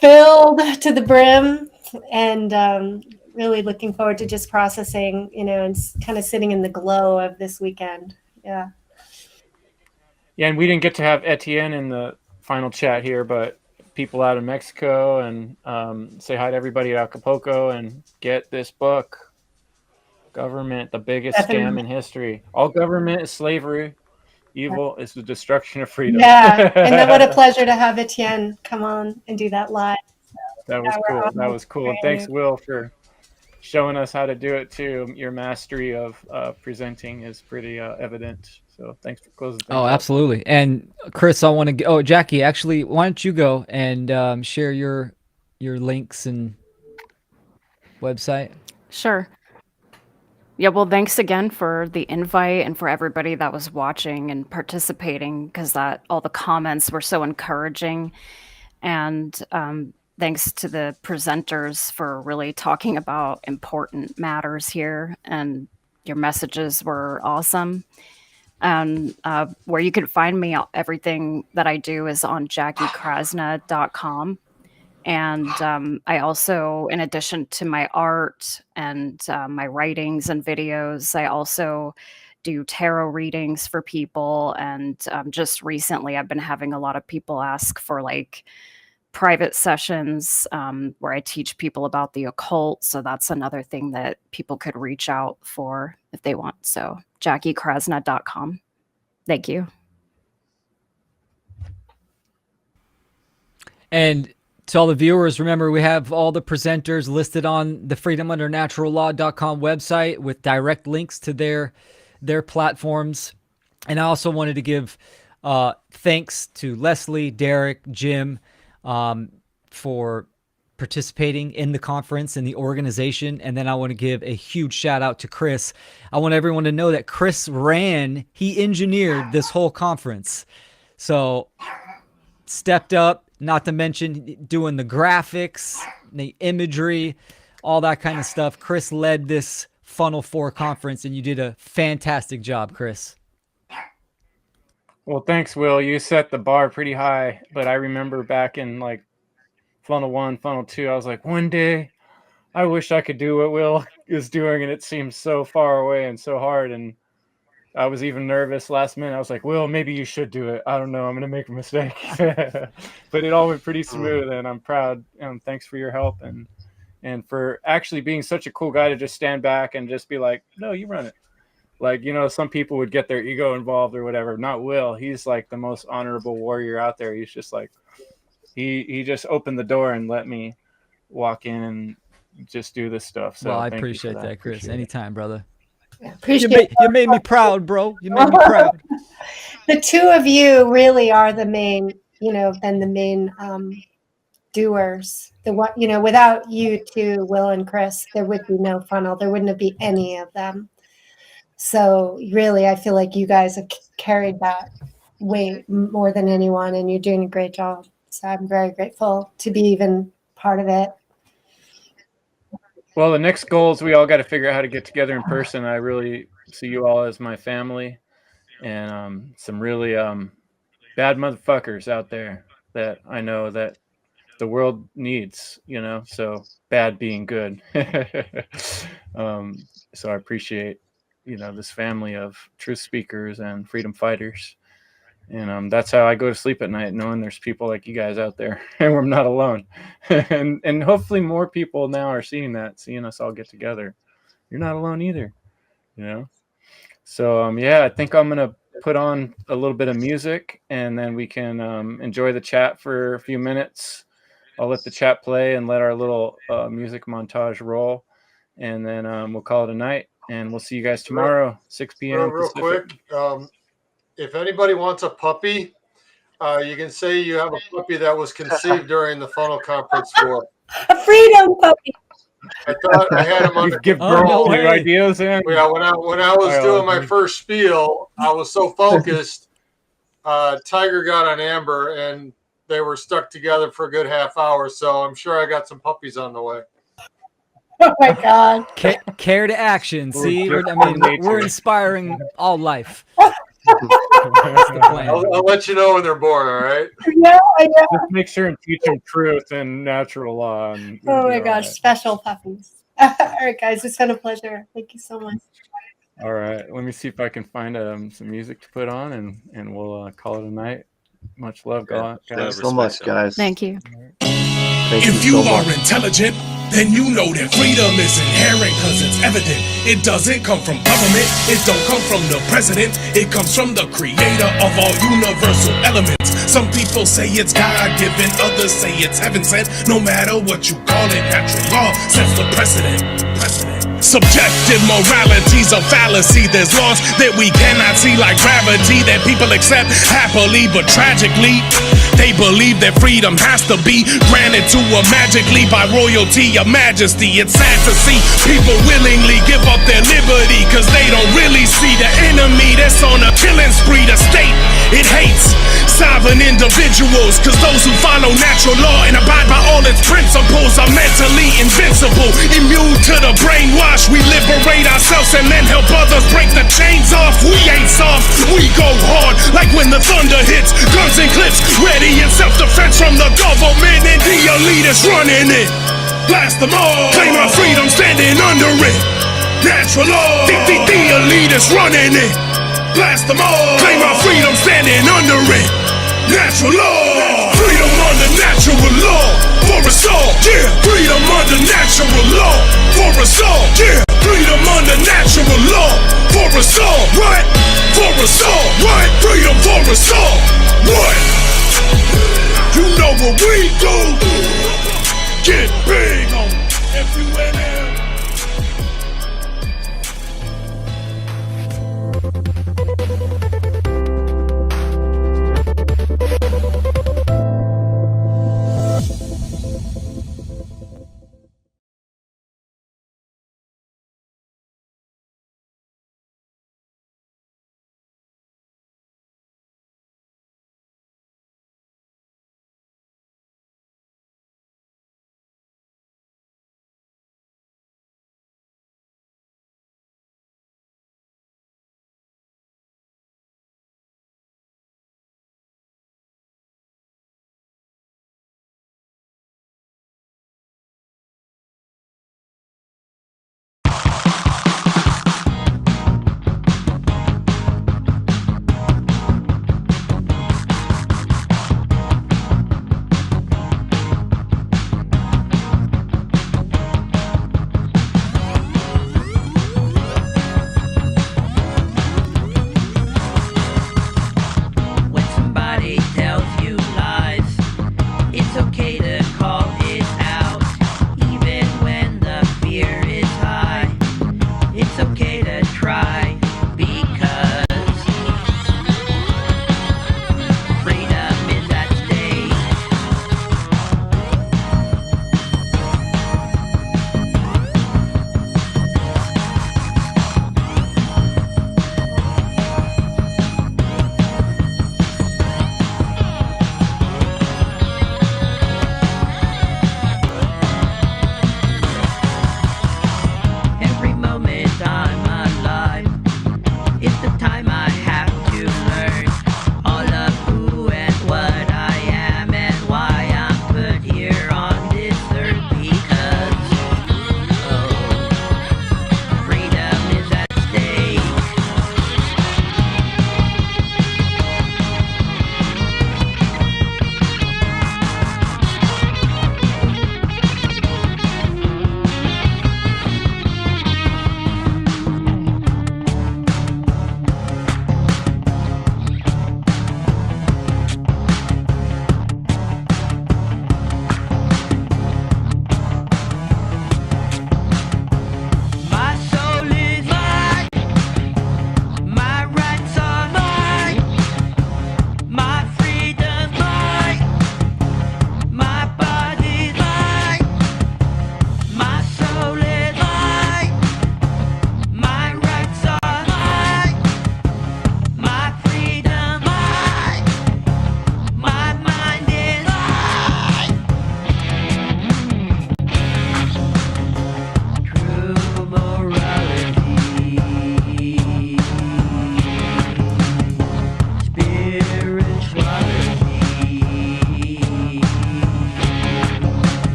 filled to the brim, and really looking forward to just processing, and kind of sitting in the glow of this weekend. Yeah. Yeah, and we didn't get to have Etienne in the final chat here, but people out in Mexico, and say hi to everybody at Acapulco, and get this book, Government, the Biggest Scam in History. All government is slavery. Evil is the destruction of freedom. Yeah, and then what a pleasure to have Etienne come on and do that live. That was cool. That was cool. And thanks, Will, for showing us how to do it too. Your mastery of presenting is pretty evident. So thanks for closing things up. Absolutely. And Chris, I want to Jackie, actually, why don't you go and share your links and website? Sure. Yeah, well, thanks again for the invite and for everybody that was watching and participating, because all the comments were so encouraging. And thanks to the presenters for really talking about important matters here, and your messages were awesome. And where you can find me, everything that I do is on JackieKrasna.com. And I also, in addition to my art and my writings and videos, I also do tarot readings for people. And just recently, I've been having a lot of people ask for private sessions where I teach people about the occult. So that's another thing that people could reach out for if they want. So JackieKrasna.com. Thank you. And to all the viewers, remember, we have all the presenters listed on the freedomundernaturallaw.com website with direct links to their platforms. And I also wanted to give thanks to Leslie, Derek, Jim, for participating in the conference and the organization. And then I want to give a huge shout out to Chris. I want everyone to know that Chris he engineered this whole conference. So stepped up, not to mention doing the graphics, the imagery, all that kind of stuff. Chris led this Funnel 4 conference, and you did a fantastic job, Chris. Well, thanks, Will. You set the bar pretty high, but I remember back in Funnel 1, Funnel 2, I was like, one day I wish I could do what Will is doing, and it seems so far away and so hard. And I was even nervous last minute. I was like, Will, maybe you should do it. I don't know. I'm going to make a mistake. But it all went pretty smooth, and I'm proud. And thanks for your help and for actually being such a cool guy to just stand back and just be like, no, you run it. Some people would get their ego involved or whatever. Not Will. He's the most honorable warrior out there. He's just he just opened the door and let me walk in and just do this stuff. So well, I appreciate that, Chris. Anytime, brother. Yeah, you made me proud, bro. You made me proud. the two of you really are the main, then the main doers. The one, without you two, Will and Chris, there would be no funnel. There wouldn't be any of them. So really, I feel like you guys have carried that weight more than anyone, and you're doing a great job. So I'm very grateful to be even part of it. Well, the next goal is we all got to figure out how to get together in person. I really see you all as my family, and some really bad motherfuckers out there that I know that the world needs, so bad being good. So I appreciate, this family of truth speakers and freedom fighters. And that's how I go to sleep at night, knowing there's people like you guys out there and we're not alone. and hopefully more people now are seeing us all get together. You're not alone either, So, I think I'm going to put on a little bit of music, and then we can enjoy the chat for a few minutes. I'll let the chat play and let our little music montage roll, and then we'll call it a night, and we'll see you guys tomorrow, 6 p.m. Real quick. If anybody wants a puppy, you can say you have a puppy that was conceived during the funnel conference for a freedom puppy. I thought I had him under. Give girls your ideas in. Yeah, when I was doing my first spiel, I was so focused. Tiger got on Amber, and they were stuck together for a good half hour. So I'm sure I got some puppies on the way. Oh my God! Care to action. See, we're inspiring all life. I'll let you know when they're born. All right. Yeah, I know. Just make sure and teach them truth and natural law. Oh my gosh, special puppies. All right, guys, it's been a pleasure. Thank you so much. All right, let me see if I can find some music to put on, and we'll call it a night. Much love, guys. Thanks so much, guys. Thank you. If you are intelligent, then you know that freedom is inherent, cause it's evident. It doesn't come from government, it don't come from the president, it comes from the creator of all universal elements. Some people say it's God-given, others say it's heaven sent. No matter what you call it, natural law sets the precedent. Subjective morality's a fallacy. There's laws that we cannot see, like gravity, that people accept happily, but tragically they believe that freedom has to be granted to them magically by royalty or majesty. It's sad to see people willingly give up their liberty, cause they don't really see the enemy that's on a killing spree. The state, it hates sovereign individuals, cause those who follow natural law and abide by all its principles are mentally invincible, immune to the brainwash. We liberate ourselves and then help others break the chains off. We ain't soft, we go hard, like when the thunder hits. Guns and clips, ready in self-defense from the government and the elitists running it. Blast them all, claim our freedom standing under it. Natural law, the elitists running it. Blast them all, claim our freedom standing under it. Natural law, freedom under natural law. For us all, yeah. Freedom under natural law. For us all, yeah. Freedom under natural law. For us all, what? For us all, what? Freedom for us all, what? You know what we do.